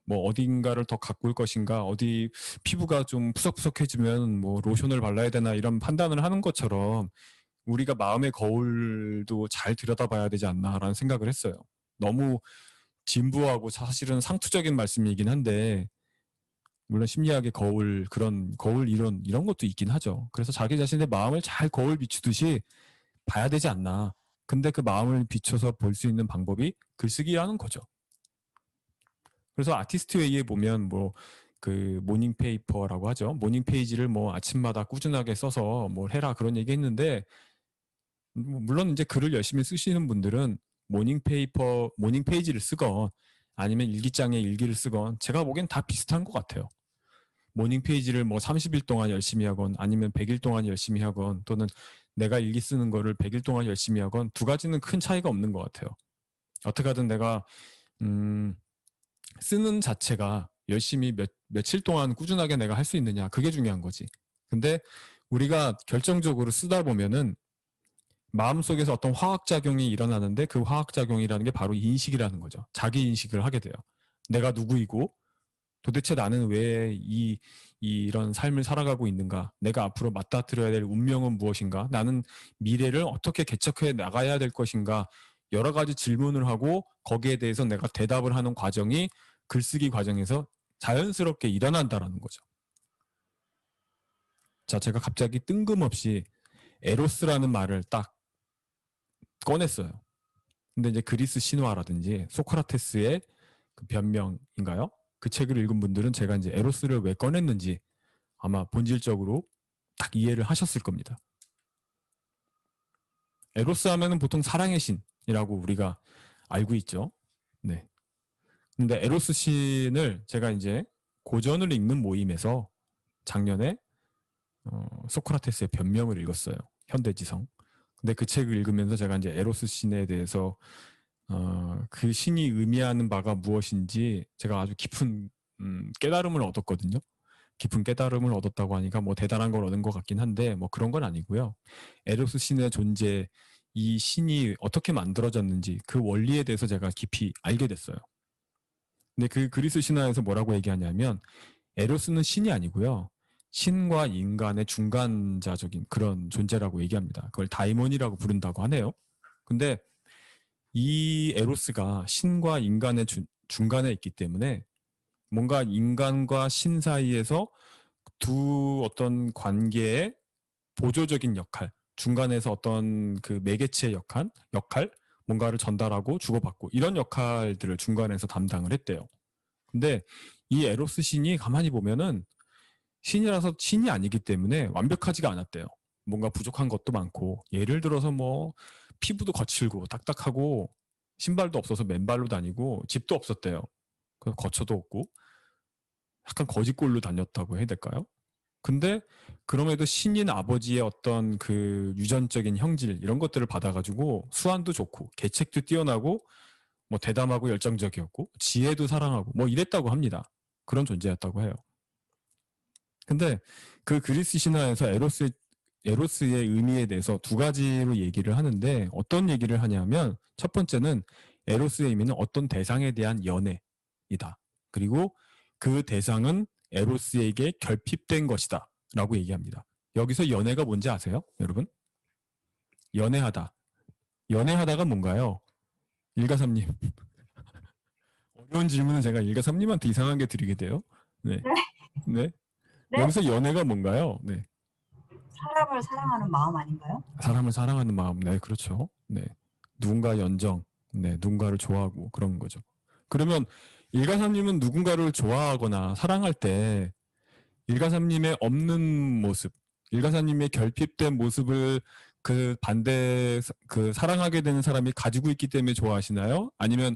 뭐 어딘가를 더 가꿀 것인가, 어디 피부가 좀 푸석푸석해지면 뭐 로션을 발라야 되나 이런 판단을 하는 것처럼 우리가 마음의 거울도 잘 들여다봐야 되지 않나라는 생각을 했어요. 너무 진부하고 사실은 상투적인 말씀이긴 한데 물론 심리학의 거울, 그런 거울 이런 것도 있긴 하죠. 그래서 자기 자신의 마음을 잘 거울 비추듯이 봐야 되지 않나. 근데 그 마음을 비춰서 볼 수 있는 방법이 글쓰기라는 거죠. 그래서 아티스트 웨이에 보면 뭐 그 모닝 페이퍼라고 하죠. 모닝 페이지를 뭐 아침마다 꾸준하게 써서 뭘 해라 그런 얘기 했는데 물론 이제 글을 열심히 쓰시는 분들은 모닝 페이지를 쓰건 아니면 일기장에 일기를 쓰건 제가 보기엔 다 비슷한 것 같아요. 모닝 페이지를 뭐 30일 동안 열심히 하건 아니면 100일 동안 열심히 하건 또는 내가 일기 쓰는 거를 100일 동안 열심히 하건 두 가지는 큰 차이가 없는 것 같아요. 어떻게 하든 내가 쓰는 자체가 열심히 며칠 동안 꾸준하게 내가 할 수 있느냐 그게 중요한 거지. 근데 우리가 결정적으로 쓰다 보면은 마음속에서 어떤 화학작용이 일어나는데 그 화학작용이라는 게 바로 인식이라는 거죠. 자기 인식을 하게 돼요. 내가 누구이고 도대체 나는 왜 이런 삶을 살아가고 있는가? 내가 앞으로 맞닥뜨려야 될 운명은 무엇인가? 나는 미래를 어떻게 개척해 나가야 될 것인가? 여러 가지 질문을 하고 거기에 대해서 내가 대답을 하는 과정이 글쓰기 과정에서 자연스럽게 일어난다라는 거죠. 자, 제가 갑자기 뜬금없이 에로스라는 말을 딱 꺼냈어요. 근데 이제 그리스 신화라든지 소크라테스의 그 변명인가요? 그 책을 읽은 분들은 제가 이제 에로스를 왜 꺼냈는지 아마 본질적으로 딱 이해를 하셨을 겁니다. 에로스 하면은 보통 사랑의 신이라고 우리가 알고 있죠. 네. 근데 에로스 신을 제가 이제 고전을 읽는 모임에서 작년에 소크라테스의 변명을 읽었어요. 현대지성. 근데 그 책을 읽으면서 제가 이제 에로스 신에 대해서 그 신이 의미하는 바가 무엇인지 제가 아주 깊은 깨달음을 얻었거든요. 깊은 깨달음을 얻었다고 하니까 뭐 대단한 걸 얻은 것 같긴 한데 뭐 그런 건 아니고요. 에로스 신의 존재, 이 신이 어떻게 만들어졌는지 그 원리에 대해서 제가 깊이 알게 됐어요. 근데 그 그리스 신화에서 뭐라고 얘기하냐면 에로스는 신이 아니고요. 신과 인간의 중간자적인 그런 존재라고 얘기합니다. 그걸 다이몬이라고 부른다고 하네요. 근데 이 에로스가 신과 인간의 중간에 있기 때문에 뭔가 인간과 신 사이에서 두 어떤 관계의 보조적인 역할, 중간에서 어떤 그 매개체의 역할, 뭔가를 전달하고 주고받고 이런 역할들을 중간에서 담당을 했대요. 근데 이 에로스 신이 가만히 보면은 신이라서 신이 아니기 때문에 완벽하지가 않았대요. 뭔가 부족한 것도 많고 예를 들어서 뭐 피부도 거칠고 딱딱하고 신발도 없어서 맨발로 다니고 집도 없었대요. 거처도 없고 약간 거지꼴로 다녔다고 해야 될까요? 근데 그럼에도 신인 아버지의 어떤 그 유전적인 형질 이런 것들을 받아가지고 수완도 좋고 계책도 뛰어나고 뭐 대담하고 열정적이었고 지혜도 사랑하고 뭐 이랬다고 합니다. 그런 존재였다고 해요. 근데 그 그리스 신화에서 에로스의 의미에 대해서 두 가지로 얘기를 하는데 어떤 얘기를 하냐면 첫 번째는 에로스의 의미는 어떤 대상에 대한 연애이다. 그리고 그 대상은 에로스에게 결핍된 것이다 라고 얘기합니다. 여기서 연애가 뭔지 아세요? 여러분? 연애하다. 연애하다가 뭔가요? 일가삼님. 어려운 질문은 제가 일가삼님한테 이상한 게 드리게 돼요. 네. 네. 네. 네? 여기서 연애가 뭔가요? 네. 사람을 사랑하는 마음 아닌가요? 사람을 사랑하는 마음. 네, 그렇죠. 네. 누군가 연정. 네, 누군가를 좋아하고 그런 거죠. 그러면 일가삼님은 누군가를 좋아하거나 사랑할 때 일가삼님의 없는 모습, 일가삼님의 결핍된 모습을 그 반대 그 사랑하게 되는 사람이 가지고 있기 때문에 좋아하시나요? 아니면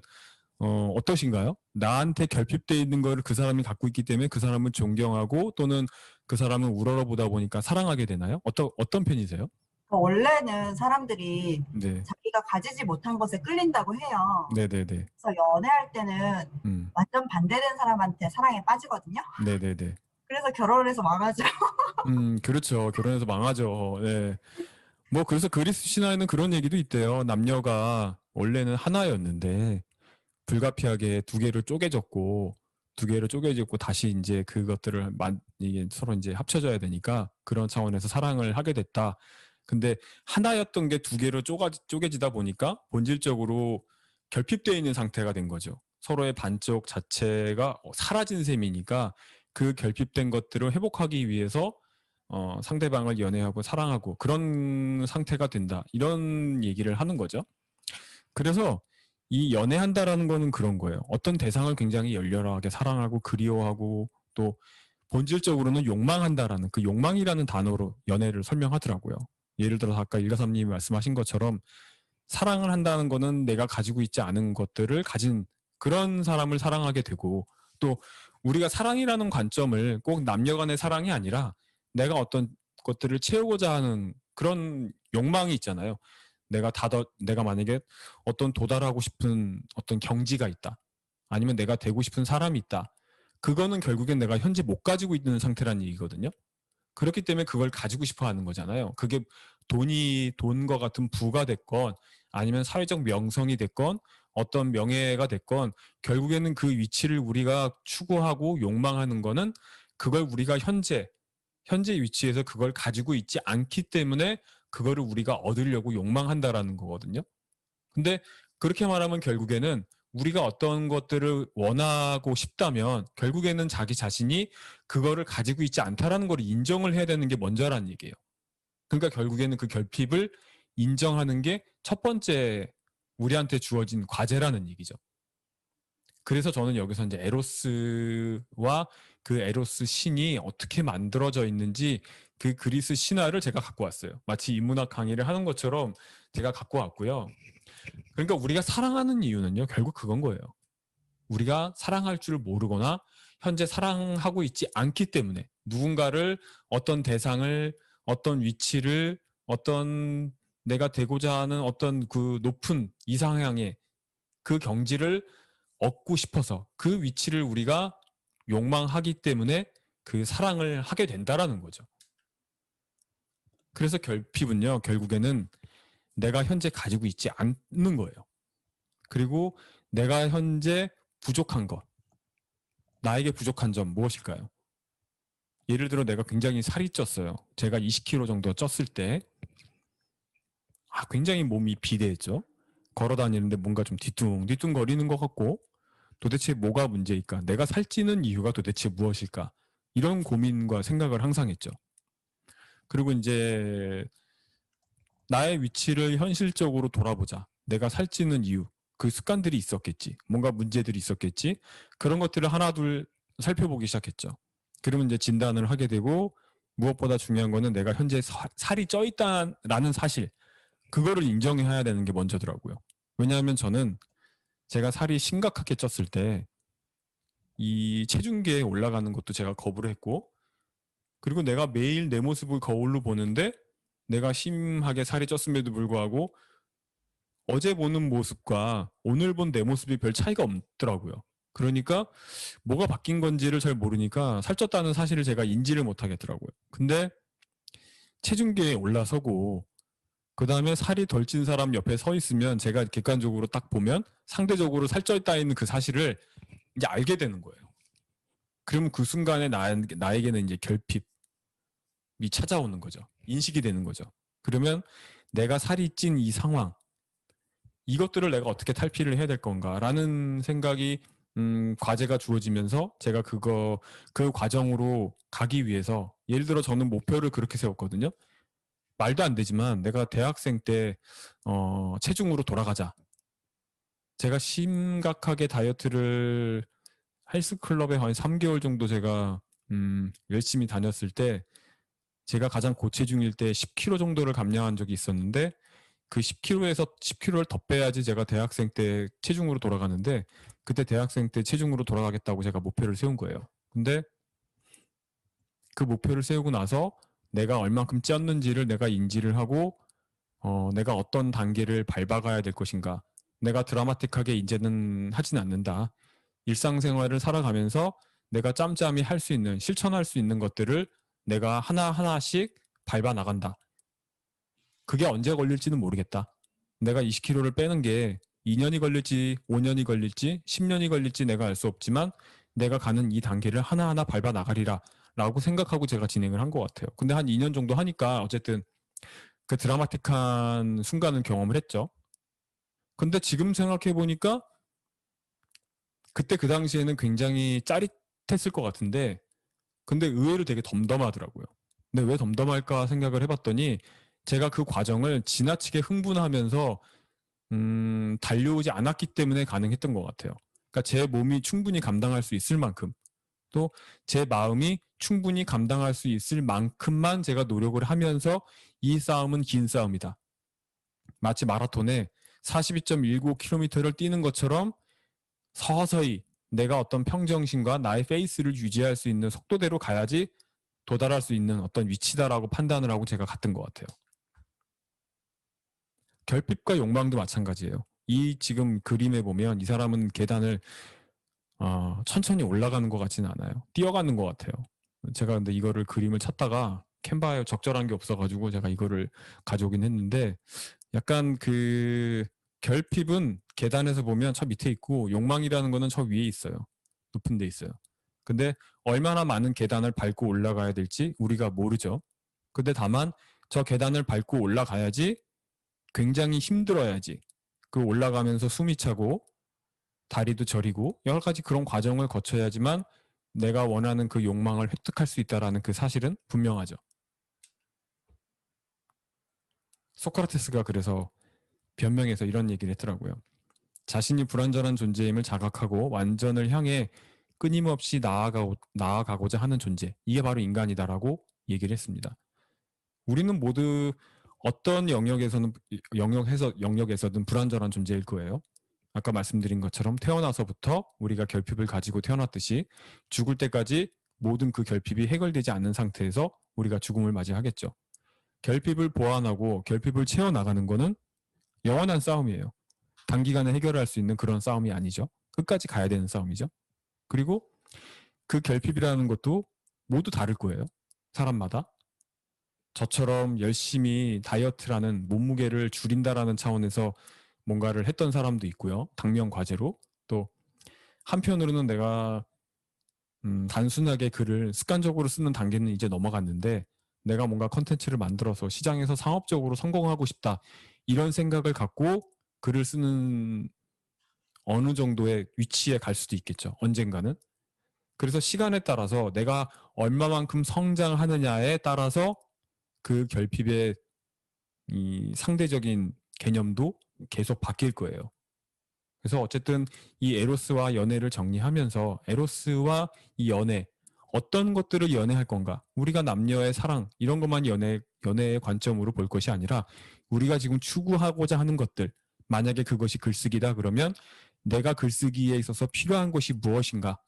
어떠신가요? 나한테 결핍되어 있는 걸 그 사람이 갖고 있기 때문에 그 사람을 존경하고 또는 그 사람을 우러러보다 보니까 사랑하게 되나요? 어떤 편이세요? 원래는 사람들이 네. 자기가 가지지 못한 것에 끌린다고 해요. 네네네. 그래서 연애할 때는 완전 반대된 사람한테 사랑에 빠지거든요. 네네네. 그래서 결혼을 해서 망하죠. 그렇죠. 결혼해서 망하죠. 네. 뭐 그래서 그리스 신화에는 그런 얘기도 있대요. 남녀가 원래는 하나였는데 불가피하게 두 개를 쪼개졌고 다시 이제 그것들을 이게 서로 이제 합쳐져야 되니까 그런 차원에서 사랑을 하게 됐다. 근데 하나였던 게 두 개로 쪼개지다 보니까 본질적으로 결핍되어 있는 상태가 된 거죠. 서로의 반쪽 자체가 사라진 셈이니까 그 결핍된 것들을 회복하기 위해서 상대방을 연애하고 사랑하고 그런 상태가 된다. 이런 얘기를 하는 거죠. 그래서 이 연애한다라는 거는 그런 거예요. 어떤 대상을 굉장히 열렬하게 사랑하고 그리워하고 또 본질적으로는 욕망한다라는 그 욕망이라는 단어로 연애를 설명하더라고요. 예를 들어서 아까 일가삼님이 말씀하신 것처럼 사랑을 한다는 거는 내가 가지고 있지 않은 것들을 가진 그런 사람을 사랑하게 되고 또 우리가 사랑이라는 관점을 꼭 남녀 간의 사랑이 아니라 내가 어떤 것들을 채우고자 하는 그런 욕망이 있잖아요. 내가 만약에 어떤 도달하고 싶은 어떤 경지가 있다. 아니면 내가 되고 싶은 사람이 있다. 그거는 결국엔 내가 현재 못 가지고 있는 상태라는 얘기거든요. 그렇기 때문에 그걸 가지고 싶어 하는 거잖아요. 그게 돈과 같은 부가 됐건 아니면 사회적 명성이 됐건 어떤 명예가 됐건 결국에는 그 위치를 우리가 추구하고 욕망하는 거는 그걸 우리가 현재 위치에서 그걸 가지고 있지 않기 때문에 그거를 우리가 얻으려고 욕망한다라는 거거든요. 근데 그렇게 말하면 결국에는 우리가 어떤 것들을 원하고 싶다면 결국에는 자기 자신이 그거를 가지고 있지 않다라는 걸 인정을 해야 되는 게 먼저라는 얘기예요. 그러니까 결국에는 그 결핍을 인정하는 게 첫 번째 우리한테 주어진 과제라는 얘기죠. 그래서 저는 여기서 이제 에로스와 그 에로스 신이 어떻게 만들어져 있는지 그 그리스 신화를 제가 갖고 왔어요. 마치 인문학 강의를 하는 것처럼 제가 갖고 왔고요. 그러니까 우리가 사랑하는 이유는요, 결국 그건 거예요. 우리가 사랑할 줄 모르거나 현재 사랑하고 있지 않기 때문에 누군가를, 어떤 대상을, 어떤 위치를, 어떤 내가 되고자 하는 어떤 그 높은 이상향의 그 경지를 얻고 싶어서 그 위치를 우리가 욕망하기 때문에 그 사랑을 하게 된다라는 거죠. 그래서 결핍은요, 결국에는 내가 현재 가지고 있지 않는 거예요. 그리고 내가 현재 부족한 것, 나에게 부족한 점 무엇일까요? 예를 들어 내가 굉장히 살이 쪘어요. 제가 20kg 정도 쪘을 때 굉장히 몸이 비대했죠. 걸어 다니는데 뭔가 좀 뒤뚱뒤뚱거리는 것 같고, 도대체 뭐가 문제일까? 내가 살찌는 이유가 도대체 무엇일까? 이런 고민과 생각을 항상 했죠. 그리고 이제 나의 위치를 현실적으로 돌아보자. 내가 살찌는 이유, 그 습관들이 있었겠지. 뭔가 문제들이 있었겠지. 그런 것들을 하나둘 살펴보기 시작했죠. 그러면 이제 진단을 하게 되고, 무엇보다 중요한 거는 내가 현재 살이 쪄 있다라는 사실, 그거를 인정해야 되는 게 먼저더라고요. 왜냐하면 저는 제가 살이 심각하게 쪘을 때 이 체중계에 올라가는 것도 제가 거부를 했고, 그리고 내가 매일 내 모습을 거울로 보는데 내가 심하게 살이 쪘음에도 불구하고 어제 보는 모습과 오늘 본 내 모습이 별 차이가 없더라고요. 그러니까 뭐가 바뀐 건지를 잘 모르니까 살쪘다는 사실을 제가 인지를 못하겠더라고요. 근데 체중계에 올라서고 그 다음에 살이 덜 찐 사람 옆에 서 있으면 제가 객관적으로 딱 보면 상대적으로 살쪄 있다는 그 사실을 이제 알게 되는 거예요. 그러면 그 순간에 나에게는 이제 결핍이 찾아오는 거죠. 인식이 되는 거죠. 그러면 내가 살이 찐 이 상황, 이것들을 내가 어떻게 탈피를 해야 될 건가라는 생각이 과제가 주어지면서 제가 그 과정으로 가기 위해서, 예를 들어 저는 목표를 그렇게 세웠거든요. 말도 안 되지만 내가 대학생 때 체중으로 돌아가자. 제가 심각하게 다이어트를 헬스클럽에 한 3개월 정도 제가 열심히 다녔을 때 제가 가장 고체중일 때 10kg 정도를 감량한 적이 있었는데, 그 10kg에서 10kg를 더 빼야지 제가 대학생 때 체중으로 돌아가는데, 그때 대학생 때 체중으로 돌아가겠다고 제가 목표를 세운 거예요. 근데 그 목표를 세우고 나서 내가 얼만큼 쪘는지를 내가 인지를 하고 내가 어떤 단계를 밟아가야 될 것인가. 내가 드라마틱하게 이제는 하진 않는다. 일상생활을 살아가면서 내가 짬짬이 할 수 있는, 실천할 수 있는 것들을 내가 하나하나씩 밟아 나간다. 그게 언제 걸릴지는 모르겠다. 내가 20kg를 빼는 게 2년이 걸릴지 5년이 걸릴지 10년이 걸릴지 내가 알 수 없지만 내가 가는 이 단계를 하나하나 밟아 나가리라 라고 생각하고 제가 진행을 한 것 같아요. 근데 한 2년 정도 하니까 어쨌든 그 드라마틱한 순간을 경험을 했죠. 근데 지금 생각해 보니까 그때 그 당시에는 굉장히 짜릿했을 것 같은데, 근데 의외로 되게 덤덤하더라고요. 근데 왜 덤덤할까 생각을 해봤더니 제가 그 과정을 지나치게 흥분하면서 달려오지 않았기 때문에 가능했던 것 같아요. 그러니까 제 몸이 충분히 감당할 수 있을 만큼, 또 제 마음이 충분히 감당할 수 있을 만큼만 제가 노력을 하면서 이 싸움은 긴 싸움이다. 마치 마라톤에 42.19km를 뛰는 것처럼 서서히 내가 어떤 평정심과 나의 페이스를 유지할 수 있는 속도대로 가야지 도달할 수 있는 어떤 위치다라고 판단을 하고 제가 갔던 것 같아요. 결핍과 욕망도 마찬가지예요. 이 지금 그림에 보면 이 사람은 계단을 천천히 올라가는 것 같지는 않아요. 뛰어가는 것 같아요. 제가 근데 이거를 그림을 찾다가 캔바에 적절한 게 없어가지고 제가 이거를 가져오긴 했는데, 약간 그 결핍은 계단에서 보면 저 밑에 있고 욕망이라는 거는 저 위에 있어요. 높은 데 있어요. 근데 얼마나 많은 계단을 밟고 올라가야 될지 우리가 모르죠. 근데 다만 저 계단을 밟고 올라가야지 굉장히 힘들어야지 그 올라가면서 숨이 차고 다리도 저리고 여러 가지 그런 과정을 거쳐야지만 내가 원하는 그 욕망을 획득할 수 있다라는 그 사실은 분명하죠. 소크라테스가 그래서 변명해서 이런 얘기를 했더라고요. 자신이 불완전한 존재임을 자각하고 완전을 향해 끊임없이 나아가고자 하는 존재, 이게 바로 인간이다라고 얘기를 했습니다. 우리는 모두 어떤 영역에서든 불완전한 존재일 거예요. 아까 말씀드린 것처럼 태어나서부터 우리가 결핍을 가지고 태어났듯이 죽을 때까지 모든 그 결핍이 해결되지 않는 상태에서 우리가 죽음을 맞이하겠죠. 결핍을 보완하고 결핍을 채워나가는 거는 영원한 싸움이에요. 단기간에 해결할 수 있는 그런 싸움이 아니죠. 끝까지 가야 되는 싸움이죠. 그리고 그 결핍이라는 것도 모두 다를 거예요. 사람마다. 저처럼 열심히 다이어트라는 몸무게를 줄인다라는 차원에서 뭔가를 했던 사람도 있고요. 당면 과제로. 또 한편으로는 내가 단순하게 글을 습관적으로 쓰는 단계는 이제 넘어갔는데 내가 뭔가 컨텐츠를 만들어서 시장에서 상업적으로 성공하고 싶다. 이런 생각을 갖고 글을 쓰는 어느 정도의 위치에 갈 수도 있겠죠. 언젠가는. 그래서 시간에 따라서 내가 얼마만큼 성장하느냐에 따라서 그 결핍의 이 상대적인 개념도 계속 바뀔 거예요. 그래서 어쨌든 이 에로스와 연애를 정리하면서 에로스와 이 연애, 어떤 것들을 연애할 건가? 우리가 남녀의 사랑 이런 것만 연애의 관점으로 볼 것이 아니라 우리가 지금 추구하고자 하는 것들, 만약에 그것이 글쓰기다 그러면 내가 글쓰기에 있어서 필요한 것이 무엇인가?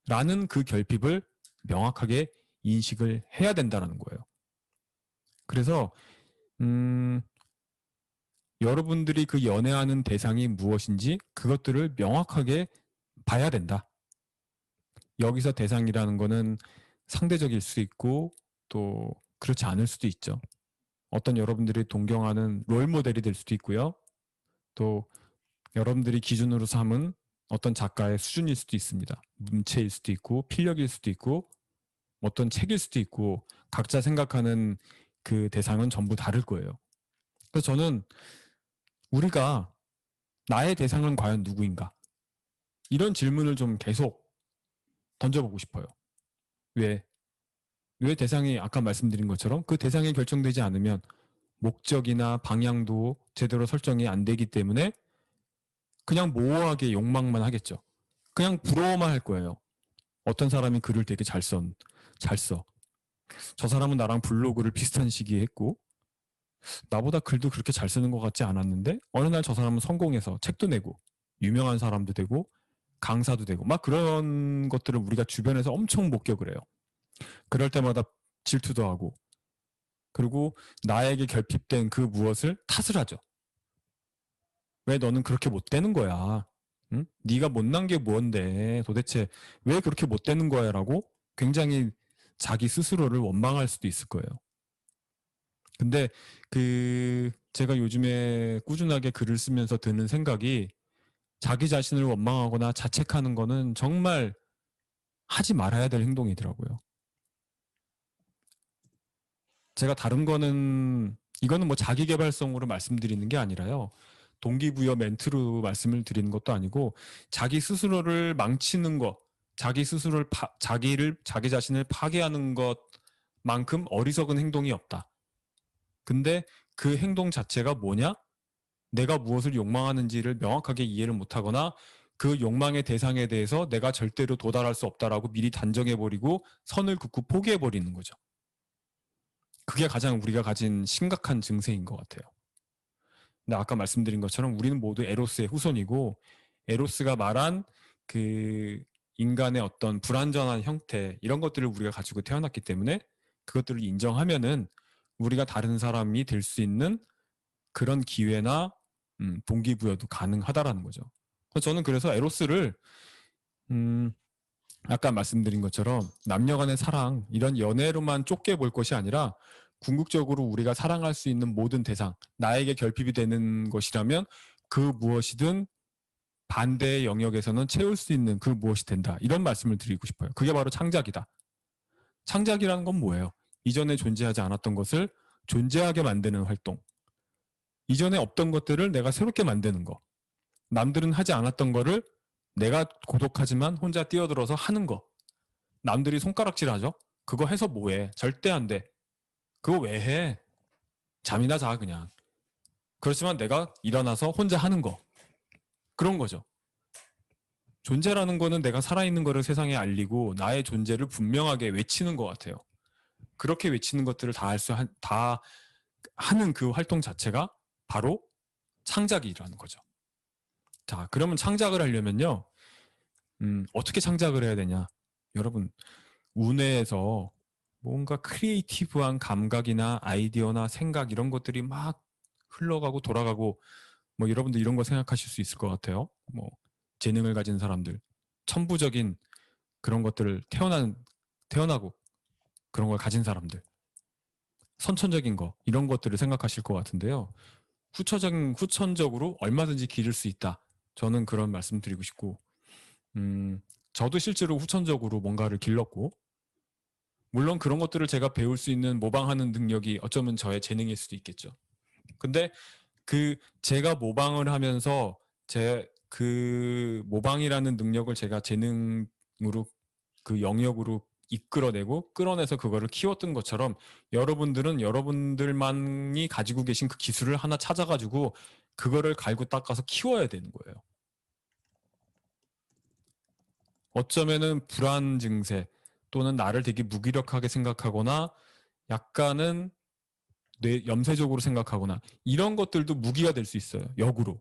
라는 그 결핍을 명확하게 인식을 해야 된다는 거예요. 그래서 여러분들이 그 연애하는 대상이 무엇인지 그것들을 명확하게 봐야 된다. 여기서 대상이라는 거는 상대적일 수 있고 또 그렇지 않을 수도 있죠. 어떤 여러분들이 동경하는 롤모델이 될 수도 있고요. 또 여러분들이 기준으로 삼은 어떤 작가의 수준일 수도 있습니다. 문체일 수도 있고 필력일 수도 있고 어떤 책일 수도 있고 각자 생각하는 그 대상은 전부 다를 거예요. 그래서 저는 우리가 나의 대상은 과연 누구인가? 이런 질문을 좀 계속 던져보고 싶어요. 왜 대상이 아까 말씀드린 것처럼 그 대상이 결정되지 않으면 목적이나 방향도 제대로 설정이 안 되기 때문에 그냥 모호하게 욕망만 하겠죠. 그냥 부러워만 할 거예요. 어떤 사람이 글을 되게 잘 써. 저 사람은 나랑 블로그를 비슷한 시기에 했고 나보다 글도 그렇게 잘 쓰는 것 같지 않았는데 어느 날 저 사람은 성공해서 책도 내고 유명한 사람도 되고 강사도 되고 막 그런 것들을 우리가 주변에서 엄청 목격을 해요. 그럴 때마다 질투도 하고 그리고 나에게 결핍된 그 무엇을 탓을 하죠. 왜 너는 그렇게 못 되는 거야? 응? 네가 못난 게 뭔데 도대체 왜 그렇게 못 되는 거야? 라고 굉장히 자기 스스로를 원망할 수도 있을 거예요. 근데 제가 요즘에 꾸준하게 글을 쓰면서 드는 생각이 자기 자신을 원망하거나 자책하는 거는 정말 하지 말아야 될 행동이더라고요. 제가 다른 거는 이거는 뭐 자기계발성으로 말씀드리는 게 아니라요. 동기부여 멘트로 말씀을 드리는 것도 아니고 자기 스스로를 망치는 것, 자기 자신을 파괴하는 것만큼 어리석은 행동이 없다. 근데 그 행동 자체가 뭐냐? 내가 무엇을 욕망하는지를 명확하게 이해를 못하거나 그 욕망의 대상에 대해서 내가 절대로 도달할 수 없다라고 미리 단정해버리고 선을 긋고 포기해버리는 거죠. 그게 가장 우리가 가진 심각한 증세인 것 같아요. 근데 아까 말씀드린 것처럼 우리는 모두 에로스의 후손이고 에로스가 말한 그 인간의 어떤 불완전한 형태 이런 것들을 우리가 가지고 태어났기 때문에 그것들을 인정하면은 우리가 다른 사람이 될 수 있는 그런 기회나 동기부여도 가능하다라는 거죠. 저는 그래서 에로스를 아까 말씀드린 것처럼 남녀 간의 사랑 이런 연애로만 좁게 볼 것이 아니라 궁극적으로 우리가 사랑할 수 있는 모든 대상 나에게 결핍이 되는 것이라면 그 무엇이든 반대의 영역에서는 채울 수 있는 그 무엇이 된다. 이런 말씀을 드리고 싶어요. 그게 바로 창작이다. 창작이라는 건 뭐예요? 이전에 존재하지 않았던 것을 존재하게 만드는 활동. 이전에 없던 것들을 내가 새롭게 만드는 거. 남들은 하지 않았던 거를 내가 고독하지만 혼자 뛰어들어서 하는 거. 남들이 손가락질하죠? 그거 해서 뭐해? 절대 안 돼. 그거 왜 해? 잠이나 자 그냥. 그렇지만 내가 일어나서 혼자 하는 거. 그런 거죠. 존재라는 거는 내가 살아있는 거를 세상에 알리고 나의 존재를 분명하게 외치는 것 같아요. 그렇게 외치는 것들을 다 하는 그 활동 자체가 바로 창작이라는 거죠. 자, 그러면 창작을 하려면요. 어떻게 창작을 해야 되냐? 여러분, 우뇌에서 뭔가 크리에이티브한 감각이나 아이디어나 생각 이런 것들이 막 흘러가고 돌아가고 뭐 여러분들 이런 거 생각하실 수 있을 것 같아요. 뭐 재능을 가진 사람들, 천부적인 그런 것들을 태어나고 그런 걸 가진 사람들, 선천적인 거 이런 것들을 생각하실 것 같은데요. 후천적으로 얼마든지 기를 수 있다. 저는 그런 말씀 드리고 싶고 저도 실제로 후천적으로 뭔가를 길렀고 물론 그런 것들을 제가 배울 수 있는 모방하는 능력이 어쩌면 저의 재능일 수도 있겠죠. 근데 제가 모방을 하면서 그 모방이라는 능력을 제가 재능으로 그 영역으로 이끌어내고 끌어내서 그거를 키웠던 것처럼 여러분들은 여러분들만이 가지고 계신 그 기술을 하나 찾아가지고 그거를 갈고 닦아서 키워야 되는 거예요. 어쩌면은 불안 증세 또는 나를 되게 무기력하게 생각하거나 약간은 염세적으로 생각하거나 이런 것들도 무기가 될 수 있어요. 역으로.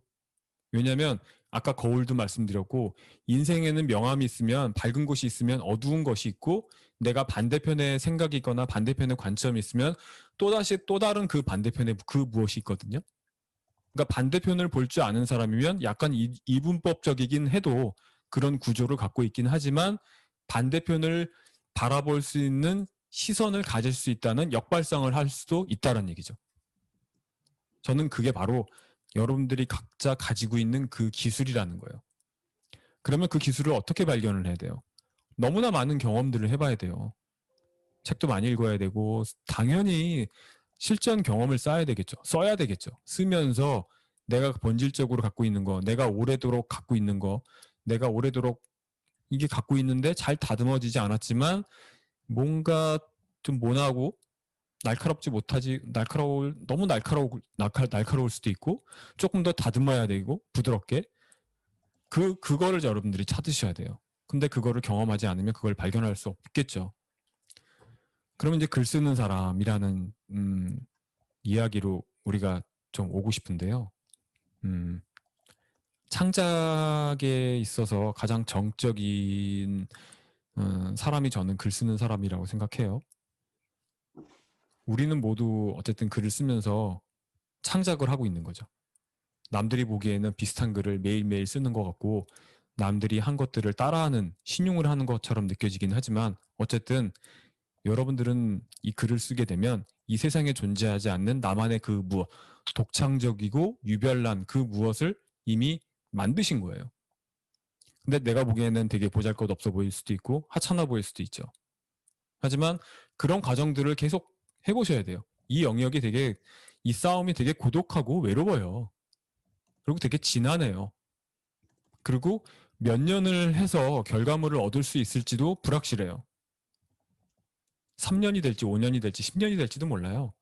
왜냐하면 아까 거울도 말씀드렸고 인생에는 명암이 있으면 밝은 곳이 있으면 어두운 것이 있고 내가 반대편에 생각이 있거나 반대편에 관점이 있으면 또다시 또 다른 그 반대편에 그 무엇이 있거든요. 그러니까 반대편을 볼 줄 아는 사람이면 약간 이분법적이긴 해도 그런 구조를 갖고 있긴 하지만 반대편을 바라볼 수 있는 시선을 가질 수 있다는 역발상을 할 수도 있다는 얘기죠. 저는 그게 바로 여러분들이 각자 가지고 있는 그 기술이라는 거예요. 그러면 그 기술을 어떻게 발견을 해야 돼요? 너무나 많은 경험들을 해봐야 돼요. 책도 많이 읽어야 되고 당연히 실전 경험을 쌓아야 되겠죠. 써야 되겠죠. 쓰면서 내가 본질적으로 갖고 있는 거, 내가 오래도록 갖고 있는 거, 내가 오래도록 이게 갖고 있는데 잘 다듬어지지 않았지만 뭔가 좀 모나고 날카롭지 못하지 너무 날카로울 수도 있고 조금 더 다듬어야 되고 부드럽게 그거를 여러분들이 찾으셔야 돼요. 근데 그거를 경험하지 않으면 그걸 발견할 수 없겠죠. 그러면 이제 글 쓰는 사람이라는 이야기로 우리가 좀 오고 싶은데요. 창작에 있어서 가장 정적인 사람이 저는 글 쓰는 사람이라고 생각해요. 우리는 모두 어쨌든 글을 쓰면서 창작을 하고 있는 거죠. 남들이 보기에는 비슷한 글을 매일매일 쓰는 것 같고 남들이 한 것들을 따라하는 신용을 하는 것처럼 느껴지긴 하지만 어쨌든 여러분들은 이 글을 쓰게 되면 이 세상에 존재하지 않는 나만의 그 무엇, 독창적이고 유별난 그 무엇을 이미 만드신 거예요. 근데 내가 보기에는 되게 보잘것없어 보일 수도 있고 하찮아 보일 수도 있죠. 하지만 그런 과정들을 계속 해보셔야 돼요. 이 영역이 이 싸움이 되게 고독하고 외로워요. 그리고 되게 지난해요. 그리고 몇 년을 해서 결과물을 얻을 수 있을지도 불확실해요. 3년이 될지 5년이 될지 10년이 될지도 몰라요.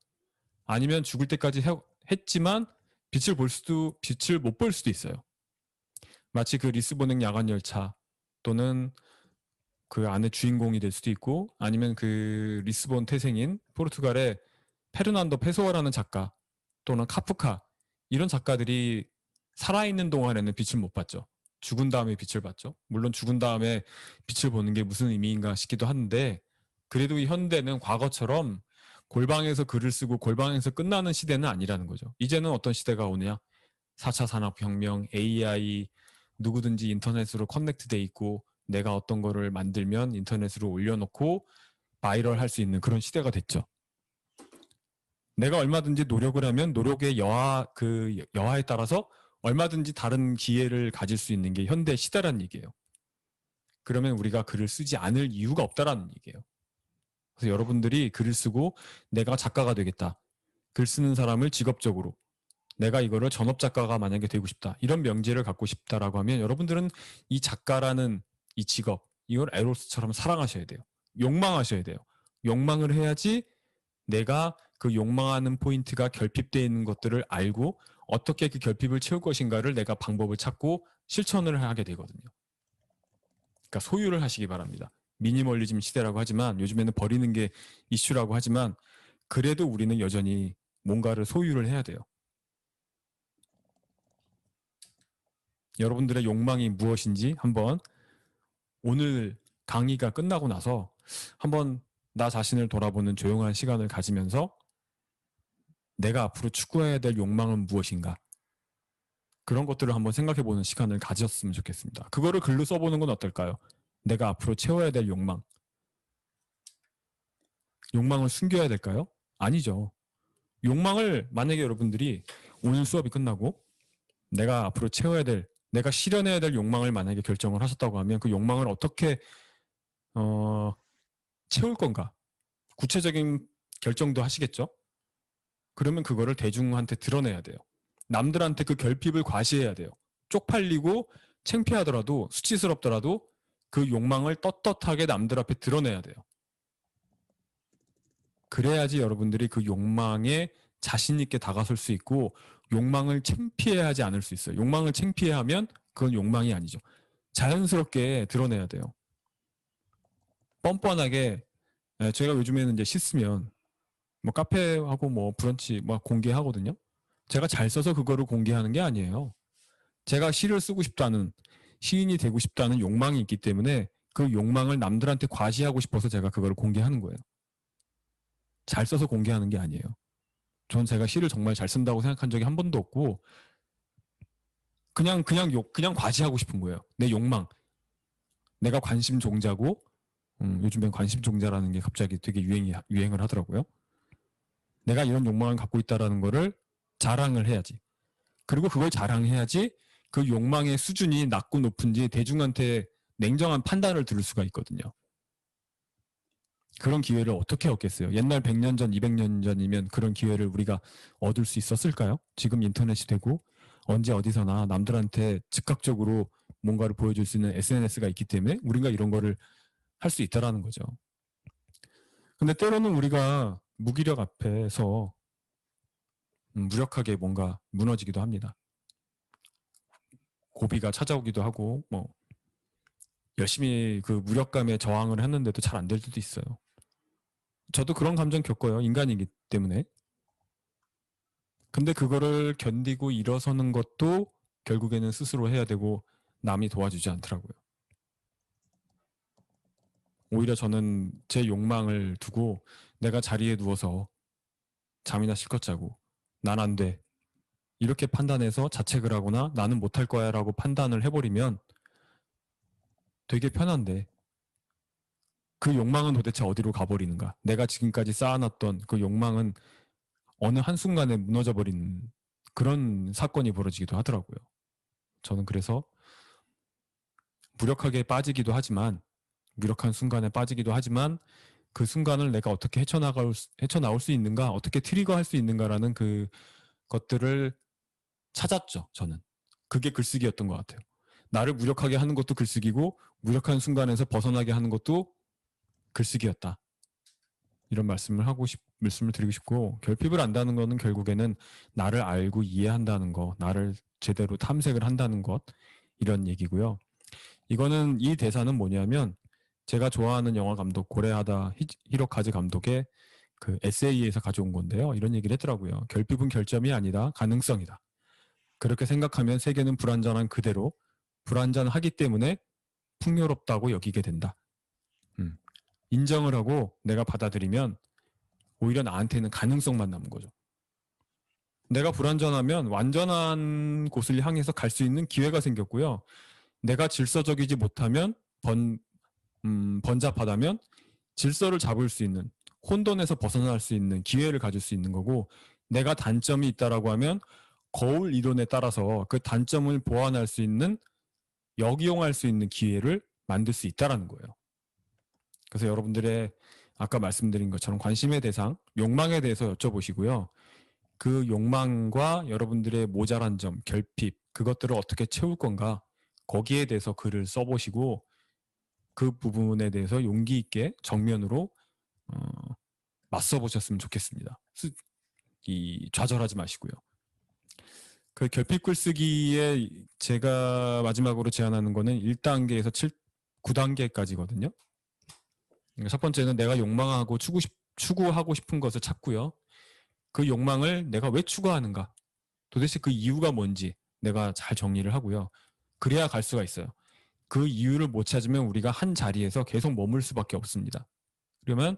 아니면 죽을 때까지 했지만 빛을 못 볼 수도 있어요. 마치 그 리스본행 야간열차 또는 그 안에 주인공이 될 수도 있고 아니면 그 리스본 태생인 포르투갈의 페르난도 페소아라는 작가 또는 카프카 이런 작가들이 살아있는 동안에는 빛을 못 봤죠. 죽은 다음에 빛을 봤죠. 물론 죽은 다음에 빛을 보는 게 무슨 의미인가 싶기도 한데 그래도 이 현대는 과거처럼 골방에서 글을 쓰고 골방에서 끝나는 시대는 아니라는 거죠. 이제는 어떤 시대가 오냐? 4차 산업혁명, AI, 누구든지 인터넷으로 커넥트돼 있고 내가 어떤 거를 만들면 인터넷으로 올려놓고 바이럴 할 수 있는 그런 시대가 됐죠. 내가 얼마든지 노력을 하면 노력의 여하에 따라서 얼마든지 다른 기회를 가질 수 있는 게 현대 시대라는 얘기예요. 그러면 우리가 글을 쓰지 않을 이유가 없다라는 얘기예요. 그래서 여러분들이 글을 쓰고 내가 작가가 되겠다. 글 쓰는 사람을 직업적으로 내가 이거를 전업 작가가 만약에 되고 싶다. 이런 명제를 갖고 싶다라고 하면 여러분들은 이 작가라는 이 직업, 이걸 에로스처럼 사랑하셔야 돼요. 욕망하셔야 돼요. 욕망을 해야지 내가 그 욕망하는 포인트가 결핍되어 있는 것들을 알고 어떻게 그 결핍을 채울 것인가를 내가 방법을 찾고 실천을 하게 되거든요. 그러니까 소유를 하시기 바랍니다. 미니멀리즘 시대라고 하지만 요즘에는 버리는 게 이슈라고 하지만 그래도 우리는 여전히 뭔가를 소유를 해야 돼요. 여러분들의 욕망이 무엇인지 한번 오늘 강의가 끝나고 나서 한번 나 자신을 돌아보는 조용한 시간을 가지면서 내가 앞으로 추구해야 될 욕망은 무엇인가? 그런 것들을 한번 생각해보는 시간을 가졌으면 좋겠습니다. 그거를 글로 써보는 건 어떨까요? 내가 앞으로 채워야 될 욕망. 욕망을 숨겨야 될까요? 아니죠. 욕망을 만약에 여러분들이 오늘 수업이 끝나고 내가 앞으로 채워야 될, 내가 실현해야 될 욕망을 만약에 결정을 하셨다고 하면 그 욕망을 어떻게 채울 건가? 구체적인 결정도 하시겠죠? 그러면 그거를 대중한테 드러내야 돼요. 남들한테 그 결핍을 과시해야 돼요. 쪽팔리고 창피하더라도 수치스럽더라도 그 욕망을 떳떳하게 남들 앞에 드러내야 돼요. 그래야지 여러분들이 그 욕망에 자신 있게 다가설 수 있고 욕망을 창피해하지 않을 수 있어요. 욕망을 창피해하면 그건 욕망이 아니죠. 자연스럽게 드러내야 돼요. 뻔뻔하게 제가 요즘에는 이제 씻으면 뭐 카페하고 뭐 브런치 뭐 공개하거든요. 제가 잘 써서 그거를 공개하는 게 아니에요. 제가 시를 쓰고 싶다는, 시인이 되고 싶다는 욕망이 있기 때문에 그 욕망을 남들한테 과시하고 싶어서 제가 그걸 공개하는 거예요. 잘 써서 공개하는 게 아니에요. 전 제가 시를 정말 잘 쓴다고 생각한 적이 한 번도 없고 그냥 과시하고 싶은 거예요. 내 욕망. 내가 관심 종자고 요즘엔 관심 종자라는 게 갑자기 되게 유행을 하더라고요. 내가 이런 욕망을 갖고 있다라는 거를 자랑을 해야지. 그리고 그걸 자랑해야지 그 욕망의 수준이 낮고 높은지 대중한테 냉정한 판단을 들을 수가 있거든요. 그런 기회를 어떻게 얻겠어요? 옛날 100년 전, 200년 전이면 그런 기회를 우리가 얻을 수 있었을까요? 지금 인터넷이 되고 언제 어디서나 남들한테 즉각적으로 뭔가를 보여줄 수 있는 SNS가 있기 때문에 우리가 이런 거를 할 수 있다라는 거죠. 근데 때로는 우리가 무기력 앞에서 무력하게 뭔가 무너지기도 합니다. 고비가 찾아오기도 하고 뭐 열심히 그 무력감에 저항을 했는데도 잘 안 될 때도 있어요. 저도 그런 감정 겪어요. 인간이기 때문에. 근데 그거를 견디고 일어서는 것도 결국에는 스스로 해야 되고 남이 도와주지 않더라고요. 오히려 저는 제 욕망을 두고 내가 자리에 누워서 잠이나 실컷 자고 난 안 돼. 이렇게 판단해서 자책을 하거나 나는 못할 거야 라고 판단을 해버리면 되게 편한데 그 욕망은 도대체 어디로 가버리는가? 내가 지금까지 쌓아놨던 그 욕망은 어느 한순간에 무너져버린 그런 사건이 벌어지기도 하더라고요. 저는 그래서 무력하게 빠지기도 하지만 무력한 순간에 빠지기도 하지만 그 순간을 내가 어떻게 헤쳐나올 수 있는가, 어떻게 트리거할 수 있는가라는 그 것들을 찾았죠. 저는. 그게 글쓰기였던 것 같아요. 나를 무력하게 하는 것도 글쓰기고 무력한 순간에서 벗어나게 하는 것도 글쓰기였다. 이런 말씀을 드리고 싶고 결핍을 안다는 거는 결국에는 나를 알고 이해한다는 거, 나를 제대로 탐색을 한다는 것 이런 얘기고요. 이거는 이 대사는 뭐냐면 제가 좋아하는 영화 감독 고레하다 히로카즈 감독의 그 에세이에서 가져온 건데요. 이런 얘기를 했더라고요. 결핍은 결점이 아니다. 가능성이다. 그렇게 생각하면 세계는 불완전한 그대로 불완전하기 때문에 풍요롭다고 여기게 된다. 인정을 하고 내가 받아들이면 오히려 나한테는 가능성만 남은 거죠. 내가 불완전하면 완전한 곳을 향해서 갈 수 있는 기회가 생겼고요. 내가 질서적이지 못하면 번잡하다면 질서를 잡을 수 있는 혼돈에서 벗어날 수 있는 기회를 가질 수 있는 거고 내가 단점이 있다라고 하면 거울 이론에 따라서 그 단점을 보완할 수 있는 역이용할 수 있는 기회를 만들 수 있다라는 거예요. 그래서 여러분들의 아까 말씀드린 것처럼 관심의 대상, 욕망에 대해서 여쭤보시고요. 그 욕망과 여러분들의 모자란 점, 결핍, 그것들을 어떻게 채울 건가, 거기에 대해서 글을 써보시고 그 부분에 대해서 용기 있게 정면으로 맞서 보셨으면 좋겠습니다. 좌절하지 마시고요. 그 결핍 글쓰기에 제가 마지막으로 제안하는 거는 1단계에서 9단계까지거든요. 첫 번째는 내가 욕망하고 추구하고 싶은 것을 찾고요. 그 욕망을 내가 왜 추구하는가, 도대체 그 이유가 뭔지 내가 잘 정리를 하고요. 그래야 갈 수가 있어요. 그 이유를 못 찾으면 우리가 한 자리에서 계속 머물 수밖에 없습니다. 그러면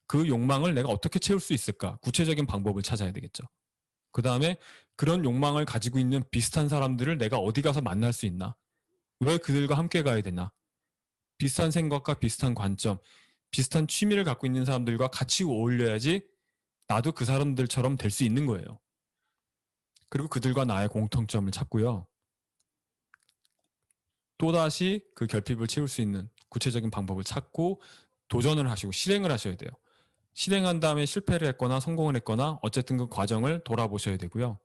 그 욕망을 내가 어떻게 채울 수 있을까? 구체적인 방법을 찾아야 되겠죠. 그 다음에 그런 욕망을 가지고 있는 비슷한 사람들을 내가 어디 가서 만날 수 있나? 왜 그들과 함께 가야 되나? 비슷한 생각과 비슷한 관점, 비슷한 취미를 갖고 있는 사람들과 같이 어울려야지 나도 그 사람들처럼 될 수 있는 거예요. 그리고 그들과 나의 공통점을 찾고요. 또다시 그 결핍을 채울 수 있는 구체적인 방법을 찾고 도전을 하시고 실행을 하셔야 돼요. 실행한 다음에 실패를 했거나 성공을 했거나 어쨌든 그 과정을 돌아보셔야 되고요.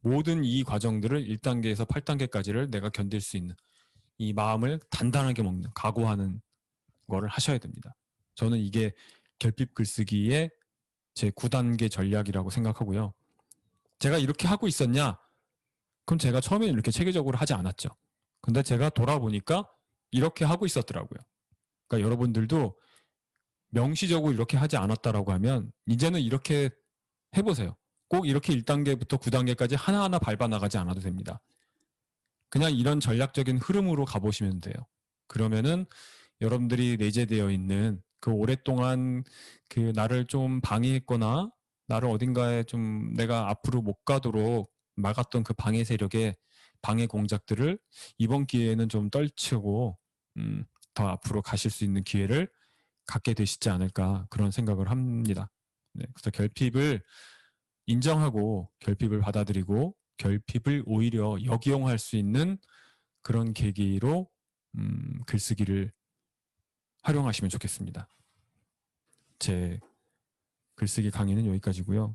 모든 이 과정들을 1단계에서 8단계까지를 내가 견딜 수 있는 이 마음을 단단하게 먹는, 각오하는 거를 하셔야 됩니다. 저는 이게 결핍 글쓰기의 제 9단계 전략이라고 생각하고요. 제가 이렇게 하고 있었냐? 그럼 제가 처음에는 이렇게 체계적으로 하지 않았죠. 근데 제가 돌아보니까 이렇게 하고 있었더라고요. 그러니까 여러분들도 명시적으로 이렇게 하지 않았다라고 하면 이제는 이렇게 해보세요. 꼭 이렇게 1단계부터 9단계까지 하나하나 밟아 나가지 않아도 됩니다. 그냥 이런 전략적인 흐름으로 가보시면 돼요. 그러면은 여러분들이 내재되어 있는 그 오랫동안 그 나를 좀 방해했거나 나를 어딘가에 좀 내가 앞으로 못 가도록 막았던 그 방해 세력의 방해 공작들을 이번 기회에는 좀 떨치고 더 앞으로 가실 수 있는 기회를 갖게 되시지 않을까, 그런 생각을 합니다. 네, 그래서 결핍을 인정하고 결핍을 받아들이고 결핍을 오히려 역이용할 수 있는 그런 계기로 글쓰기를 활용하시면 좋겠습니다. 제 글쓰기 강의는 여기까지고요.